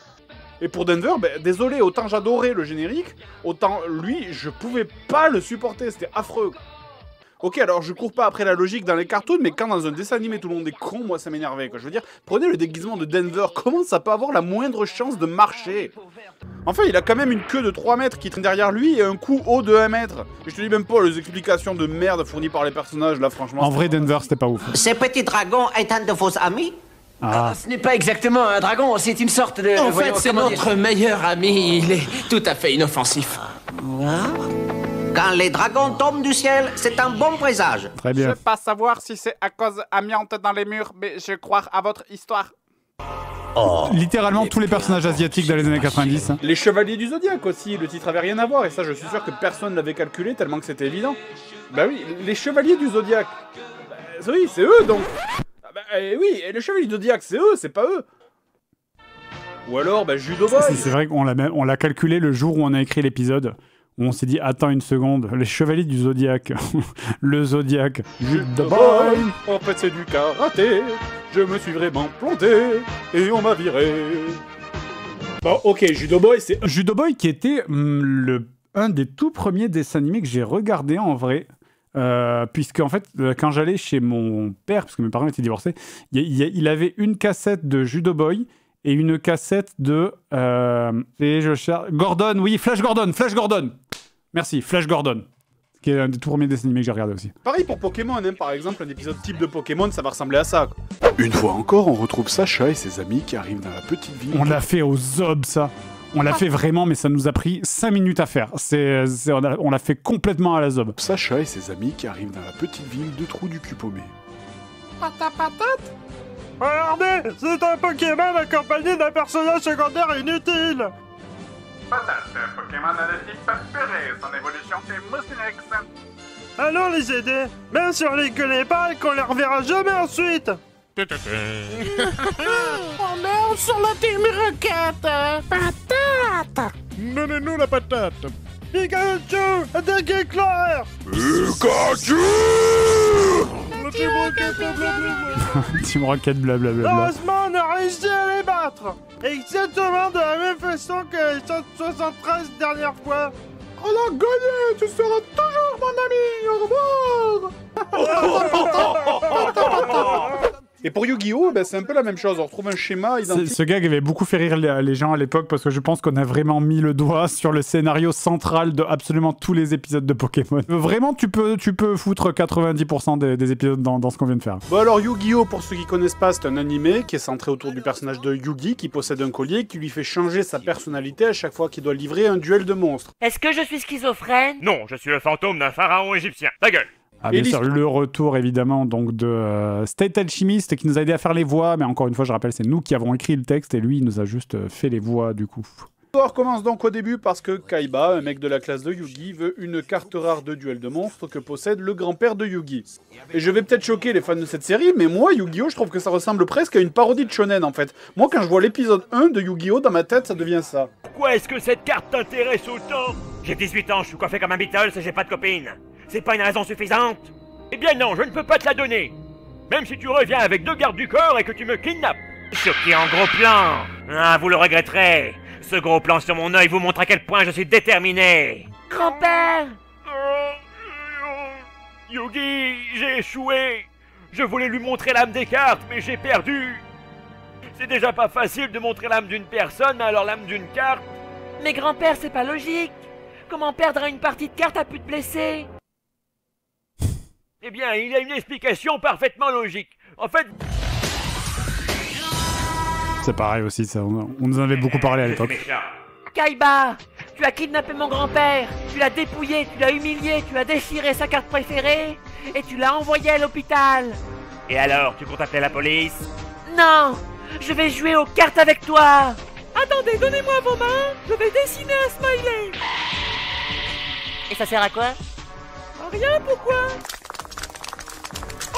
Et pour Denver, désolé, autant j'adorais le générique, autant lui, je pouvais pas le supporter, c'était affreux. Ok, alors je cours pas après la logique dans les cartoons, mais quand dans un dessin animé tout le monde est con, moi ça m'énervait, quoi. Je veux dire, prenez le déguisement de Denver, comment ça peut avoir la moindre chance de marcher? Enfin, il a quand même une queue de 3 mètres qui traîne derrière lui et un cou haut de 1 mètre. Et je te dis même pas les explications de merde fournies par les personnages, là, franchement. En vrai, Denver, c'était pas ouf. Ce petit dragon est un de vos amis? Ce n'est pas exactement un dragon, c'est une sorte de... En fait, c'est notre meilleur ami, il est tout à fait inoffensif. Quand les dragons tombent du ciel, c'est un bon présage. Très bien. Je sais pas savoir si c'est à cause amiante dans les murs, mais je crois à votre histoire. Littéralement tous les personnages asiatiques dans les années 90. Hein. Les Chevaliers du Zodiaque aussi, le titre avait rien à voir, et ça je suis sûr que personne l'avait calculé tellement que c'était évident. Bah oui, les Chevaliers du Zodiaque. Oui, c'est eux donc. Oui, et les Chevaliers du Zodiaque, c'est eux, c'est pas eux. Ou alors, Judo Boy. C'est vrai qu'on l'a calculé le jour où on a écrit l'épisode. Où on s'est dit, attends une seconde, les Chevaliers du Zodiaque, le Zodiaque, Judo Boy. En fait, c'est du karaté, je me suis vraiment planté, et on m'a viré. Bon, ok, Judo Boy, c'est... Judo Boy qui était un des tout premiers dessins animés que j'ai regardé en vrai. Puisque en fait, quand j'allais chez mon père, parce que mes parents étaient divorcés, il avait une cassette de Judo Boy et une cassette de... et je cherche... Gordon, oui, Flash Gordon. Merci, Flash Gordon. Qui est un des tout premiers dessins animés que j'ai regardé aussi. Pareil pour Pokémon, hein, par exemple, un épisode type de Pokémon, ça va ressembler à ça. Une fois encore, on retrouve Sacha et ses amis qui arrivent dans la petite ville. On l'a fait aux Zob, ça. On l'a fait vraiment, mais ça nous a pris 5 minutes à faire. On l'a fait complètement à la Zob. Sacha et ses amis qui arrivent dans la petite ville de Trou du Cul paumé. Patate. Regardez, c'est un Pokémon accompagné d'un personnage secondaire inutile. Patate, Pokémon de type Purée, son évolution c'est Mucinex. Allons les aider, même si on les connaît pas et qu'on les reverra jamais ensuite. On est sur la Team Rocket. Patate. Donnez-nous la patate. Pikachu, attaquez Claire. Pikachu. Team Rocket, blablabla. Heureusement, on a réussi à les battre. Exactement de la même façon que les 173 dernières fois. On a gagné. Tu seras toujours mon ami. Au revoir. Et pour Yu-Gi-Oh, ben, c'est un peu la même chose, on retrouve un schéma identique. Ce gag avait beaucoup fait rire les gens à l'époque parce que je pense qu'on a vraiment mis le doigt sur le scénario central de absolument tous les épisodes de Pokémon. Vraiment, tu peux foutre 90% des épisodes dans ce qu'on vient de faire. Bon alors Yu-Gi-Oh, pour ceux qui connaissent pas, c'est un animé qui est centré autour du personnage de Yugi qui possède un collier qui lui fait changer sa personnalité à chaque fois qu'il doit livrer un duel de monstres. Est-ce que je suis schizophrène? Non, je suis le fantôme d'un pharaon égyptien. Ta gueule. Ah bien sûr, le retour évidemment donc de State Alchemist qui nous a aidé à faire les voix, mais encore une fois je rappelle c'est nous qui avons écrit le texte et lui il nous a juste fait les voix du coup. L'histoire commence donc au début parce que Kaiba, un mec de la classe de Yugi, veut une carte rare de duel de monstres que possède le grand-père de Yugi. Et je vais peut-être choquer les fans de cette série, mais moi Yu-Gi-Oh je trouve que ça ressemble presque à une parodie de shonen en fait. Moi quand je vois l'épisode 1 de Yu-Gi-Oh dans ma tête ça devient ça. Pourquoi est-ce que cette carte t'intéresse autant? J'ai 18 ans, je suis coiffé comme un Beatles et j'ai pas de copine. C'est pas une raison suffisante? Eh bien non, je ne peux pas te la donner. Même si tu reviens avec 2 gardes du corps et que tu me kidnappes. Choqué en gros plan. Ah, vous le regretterez. Ce gros plan sur mon œil vous montre à quel point je suis déterminé. Grand-père. Yugi, j'ai échoué. Je voulais lui montrer l'âme des cartes, mais j'ai perdu. C'est déjà pas facile de montrer l'âme d'une personne, alors l'âme d'une carte. Mais grand-père, c'est pas logique. Comment perdre à une partie de cartes a pu te blesser? Eh bien, il y a une explication parfaitement logique. En fait... C'est pareil aussi, ça. On nous en avait beaucoup parlé à l'époque. Kaiba, tu as kidnappé mon grand-père, tu l'as dépouillé, tu l'as humilié, tu as déchiré sa carte préférée et tu l'as envoyé à l'hôpital. Et alors, tu comptes appeler la police? Non, je vais jouer aux cartes avec toi. Attendez, donnez-moi vos mains, je vais dessiner un smiley. Et ça sert à quoi? Rien, pourquoi?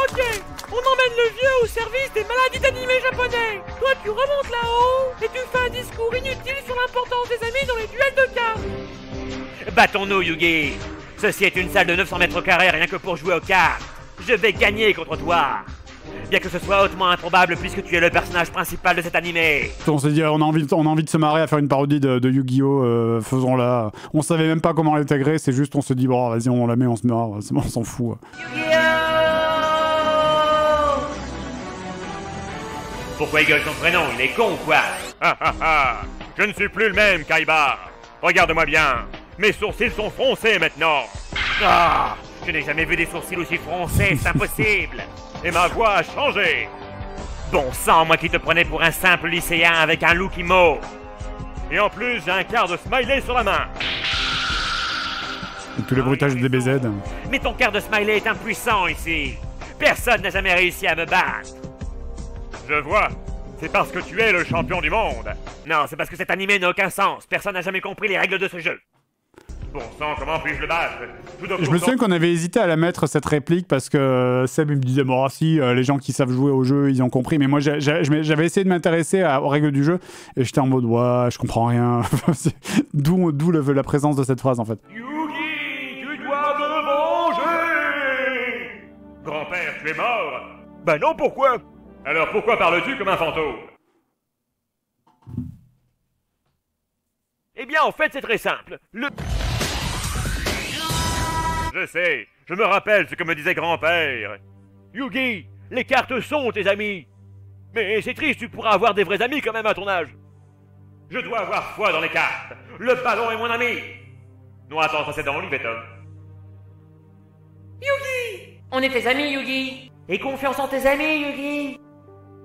Ok, on emmène le vieux au service des maladies d'animés japonais. Toi, tu remontes là-haut et tu fais un discours inutile sur l'importance des amis dans les duels de cartes. Battons-nous, Yugi. Ceci est une salle de 900 mètres carrés rien que pour jouer aux cartes. Je vais gagner contre toi. Bien que ce soit hautement improbable puisque tu es le personnage principal de cet animé. On s'est dit, on a envie de se marrer à faire une parodie de Yu-Gi-Oh! Faisons-la. On savait même pas comment l'intégrer, c'est juste on se dit, bon, vas-y, on la met, on se marre, c'est bon, on s'en fout. Pourquoi il gueule son prénom? Il est con ou quoi? Je ne suis plus le même, Kaiba. Regarde-moi bien. Mes sourcils sont froncés maintenant. Ah, je n'ai jamais vu des sourcils aussi froncés, c'est impossible. Et ma voix a changé. Bon sang, moi qui te prenais pour un simple lycéen avec un look emo. Et en plus, j'ai un quart de smiley sur la main. Et tous les bruitages de DBZ. Mais ton quart de smiley est impuissant ici. Personne n'a jamais réussi à me battre. Je vois. C'est parce que tu es le champion du monde. Non, c'est parce que cet animé n'a aucun sens. Personne n'a jamais compris les règles de ce jeu. Bon sang, comment puis-je le battre? Je me souviens qu'on avait hésité à la mettre, cette réplique, parce que Seb il me disait, bon, si, les gens qui savent jouer au jeu, ils ont compris. Mais moi, j'avais essayé de m'intéresser aux règles du jeu, et j'étais en mode, ouais, je comprends rien. D'où la présence de cette phrase, en fait. Yugi, tu dois te venger! Grand-père, tu es mort? Bah non, pourquoi? Alors pourquoi parles-tu comme un fantôme? Eh bien, en fait, c'est très simple. Je sais, je me rappelle ce que me disait grand-père. Yugi, les cartes sont tes amis. Mais c'est triste, tu pourras avoir des vrais amis quand même à ton âge. Je dois avoir foi dans les cartes. Le ballon est mon ami. Non, attends, ça c'est dans Olive et Tom. Yugi! On est tes amis, Yugi! Et confiance en tes amis, Yugi!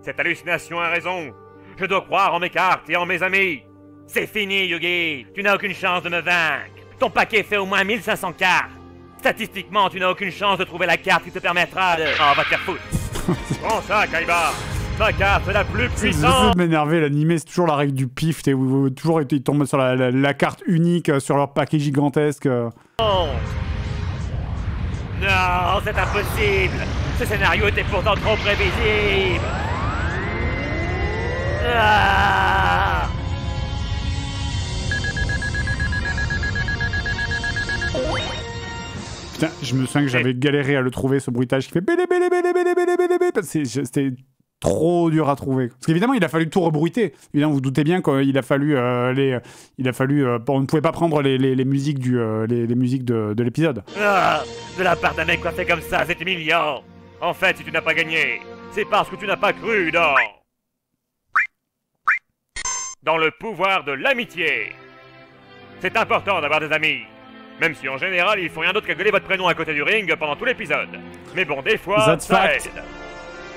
Cette hallucination a raison. Je dois croire en mes cartes et en mes amis. C'est fini, Yugi. Tu n'as aucune chance de me vaincre. Ton paquet fait au moins 1500 cartes. Statistiquement, tu n'as aucune chance de trouver la carte qui te permettra de... Oh, va te faire foutre. Prends ça, Kaiba. Ma carte est la plus puissante. J'essaie de m'énerver, l'animé c'est toujours la règle du pif, toujours ils tombent sur la carte unique, sur leur paquet gigantesque. Non, c'est impossible. Ce scénario était pourtant trop prévisible. Ah. Putain, je me souviens que j'avais galéré à le trouver, ce bruitage qui fait bélé bélé bélé bélé bélé bélé bélé. C'était trop dur à trouver. Parce qu'évidemment, il a fallu tout rebruiter. Évidemment, vous doutez bien qu'il a fallu on ne pouvait pas prendre les musiques les musiques de l'épisode. Ah, de la part d'un mec coiffé comme ça, c'est humiliant. En fait, si tu n'as pas gagné, c'est parce que tu n'as pas cru dans le pouvoir de l'amitié. C'est important d'avoir des amis. Même si en général, ils font rien d'autre qu'à gueuler votre prénom à côté du ring pendant tout l'épisode. Mais bon, des fois, ça aide.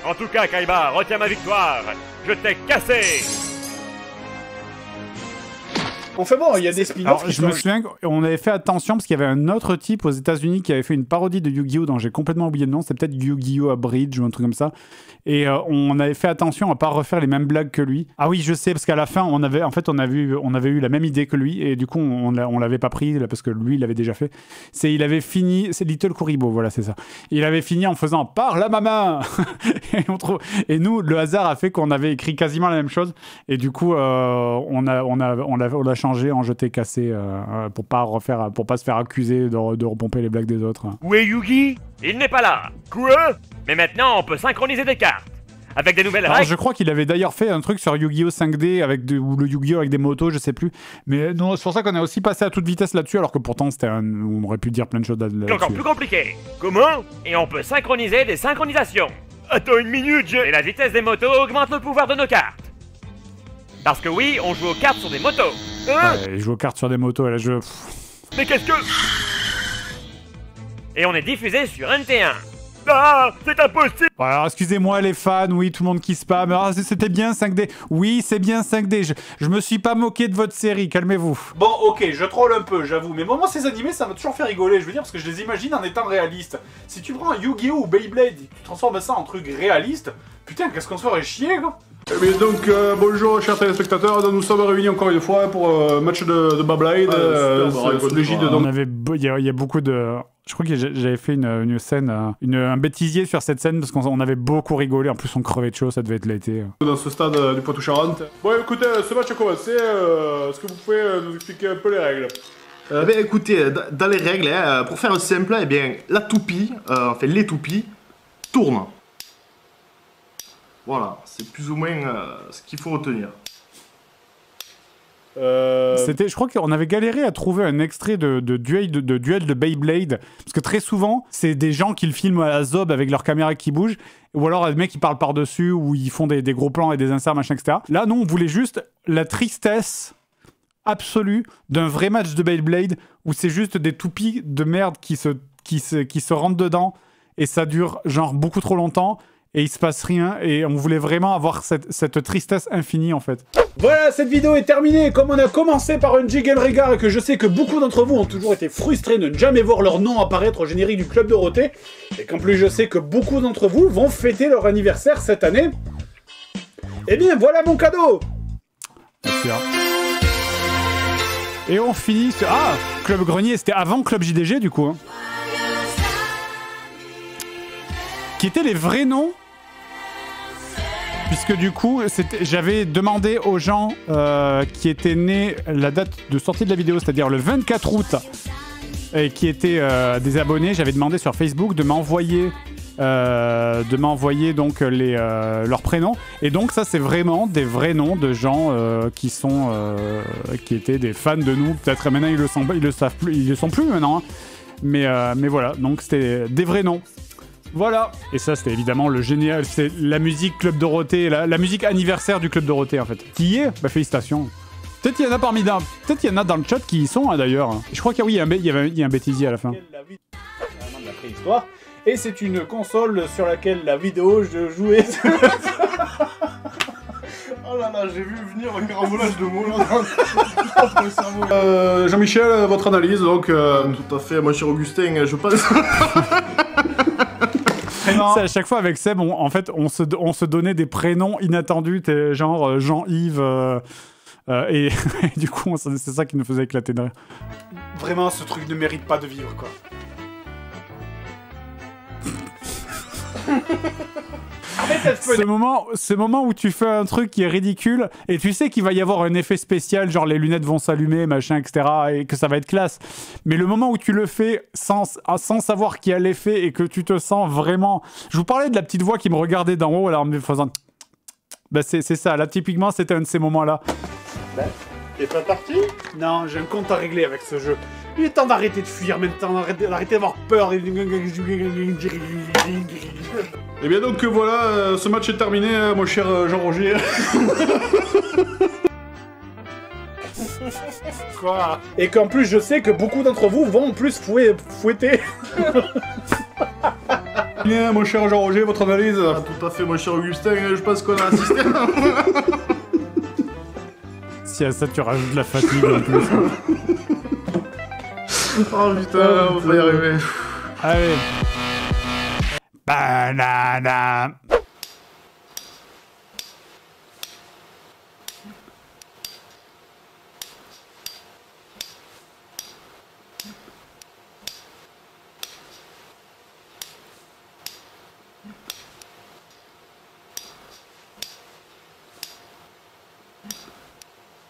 En tout cas, Kaiba, retiens ma victoire. Je t'ai cassé. Enfin bon, il y a des spin-offs. Je me souviens qu'on avait fait attention parce qu'il y avait un autre type aux États-Unis qui avait fait une parodie de Yu-Gi-Oh! Dont j'ai complètement oublié le nom. C'était peut-être Yu-Gi-Oh! Abridged ou un truc comme ça. Et on avait fait attention à pas refaire les mêmes blagues que lui. Ah oui, je sais, parce qu'à la fin, on avait eu la même idée que lui. Et du coup, on l'avait pas pris là, parce que lui, il l'avait déjà fait. Il avait fini. C'est Little Kuribo, voilà, c'est ça. Il avait fini en faisant par la maman. Et nous, le hasard a fait qu'on avait écrit quasiment la même chose. Et du coup, on l'a changé en jeté cassé pour pas se faire accuser de repomper les blagues des autres. Où est Yugi? Il n'est pas là. Quoi? Mais maintenant on peut synchroniser des cartes avec des nouvelles règles. Je crois qu'il avait d'ailleurs fait un truc sur Yu-Gi-Oh 5D ou le Yu-Gi-Oh avec des motos, je sais plus. Mais non, c'est pour ça qu'on a aussi passé à toute vitesse là-dessus, alors que pourtant on aurait pu dire plein de choses là-dessus. C'est encore plus compliqué. Comment? Et on peut synchroniser des synchronisations. Attends une minute, Et la vitesse des motos augmente le pouvoir de nos cartes. Parce que oui, on joue aux cartes sur des motos. Ouais, il joue aux cartes sur des motos, là, Mais qu'est-ce que... Et on est diffusé sur NT1. Ah, c'est impossible. Alors, excusez-moi les fans, oui, tout le monde qui spam. Ah, c'était bien 5D. Oui, c'est bien 5D. Je me suis pas moqué de votre série, calmez-vous. Bon, ok, je troll un peu, j'avoue. Mais moi, ces animés, ça m'a toujours fait rigoler. Je veux dire, parce que je les imagine en étant réalistes. Si tu prends un Yu-Gi-Oh! Ou Beyblade, tu transformes ça en truc réaliste, putain, qu'est-ce qu'on se ferait chier, quoi. Eh bien donc, bonjour chers téléspectateurs, nous sommes réunis encore une fois pour un match de Beyblade. Il y a beaucoup de... Je crois que j'avais fait une scène, un bêtisier sur cette scène parce qu'on avait beaucoup rigolé. En plus, on crevait de chaud, ça devait être l'été. Dans ce stade du Poitou-Charentes. Bon, écoutez, ce match a commencé. Est-ce que vous pouvez nous expliquer un peu les règles? Écoutez, dans les règles, pour faire simple, la toupie, les toupies, tournent. Voilà, c'est plus ou moins ce qu'il faut retenir. Je crois qu'on avait galéré à trouver un extrait de duel de Beyblade, parce que très souvent, c'est des gens qui le filment à la zob avec leur caméra qui bouge, ou alors des mecs qui parlent par-dessus, ou ils font des gros plans et des inserts, machin, etc. Là, non, on voulait juste la tristesse absolue d'un vrai match de Beyblade, où c'est juste des toupies de merde qui se rentrent dedans, et ça dure genre beaucoup trop longtemps, et il se passe rien, et on voulait vraiment avoir cette tristesse infinie en fait. Voilà, cette vidéo est terminée. Comme on a commencé par un Jiggle Regard et que je sais que beaucoup d'entre vous ont toujours été frustrés de ne jamais voir leur nom apparaître au générique du Club Dorothée, et qu'en plus je sais que beaucoup d'entre vous vont fêter leur anniversaire cette année, eh bien voilà mon cadeau. Merci. Et on finit sur... Ah, Club Grenier, c'était avant Club JDG du coup. Hein. Qui étaient les vrais noms. Puisque du coup, j'avais demandé aux gens qui étaient nés la date de sortie de la vidéo, c'est-à-dire le 24 août, et qui étaient des abonnés, j'avais demandé sur Facebook de m'envoyer de m'envoyer donc leurs prénoms. Et donc ça, c'est vraiment des vrais noms de gens qui étaient des fans de nous. Peut-être maintenant ils le savent plus, ils le sont plus maintenant. Hein. Mais voilà, donc c'était des vrais noms. Voilà. Et ça, c'était évidemment le génial. C'est la musique Club Dorothée, la musique anniversaire du Club Dorothée en fait. Qui y est ? Bah félicitations. Peut-être qu'il y en a peut-être qu'il y en a dans le chat qui y sont hein, d'ailleurs. Je crois qu'il y a un bêtisier à la fin. De la préhistoire. Et c'est une console sur laquelle la vidéo je jouais. Oh là là, j'ai vu venir un carambolage de mots là. Jean-Michel, votre analyse donc. Tout à fait, mon cher Augustin, je pense. C'est à chaque fois avec Seb, on se donnait des prénoms inattendus, genre Jean-Yves. Et du coup, c'est ça qui nous faisait éclater de rire. Vraiment, ce truc ne mérite pas de vivre, quoi. Ce moment où tu fais un truc qui est ridicule et tu sais qu'il va y avoir un effet spécial, genre les lunettes vont s'allumer, machin, etc. et que ça va être classe. Mais le moment où tu le fais sans savoir qu'il y a l'effet et que tu te sens vraiment... Je vous parlais de la petite voix qui me regardait d'en haut alors en me faisant... Bah c'est ça, là typiquement c'était un de ces moments-là. T'es pas parti? Non, j'ai un compte à régler avec ce jeu. Il est temps d'arrêter de fuir maintenant, d'arrêter d'avoir peur. Et bien donc voilà, ce match est terminé, mon cher Jean-Roger. Quoi? Et qu'en plus je sais que beaucoup d'entre vous vont en plus fouetter. Bien, mon cher Jean-Roger, votre analyse? Ah, tout à fait, mon cher Augustin, je pense qu'on a assisté. Si à ça tu rajoutes la fatigue en plus. Oh putain, on va y arriver. Allez. Banana.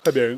Très bien.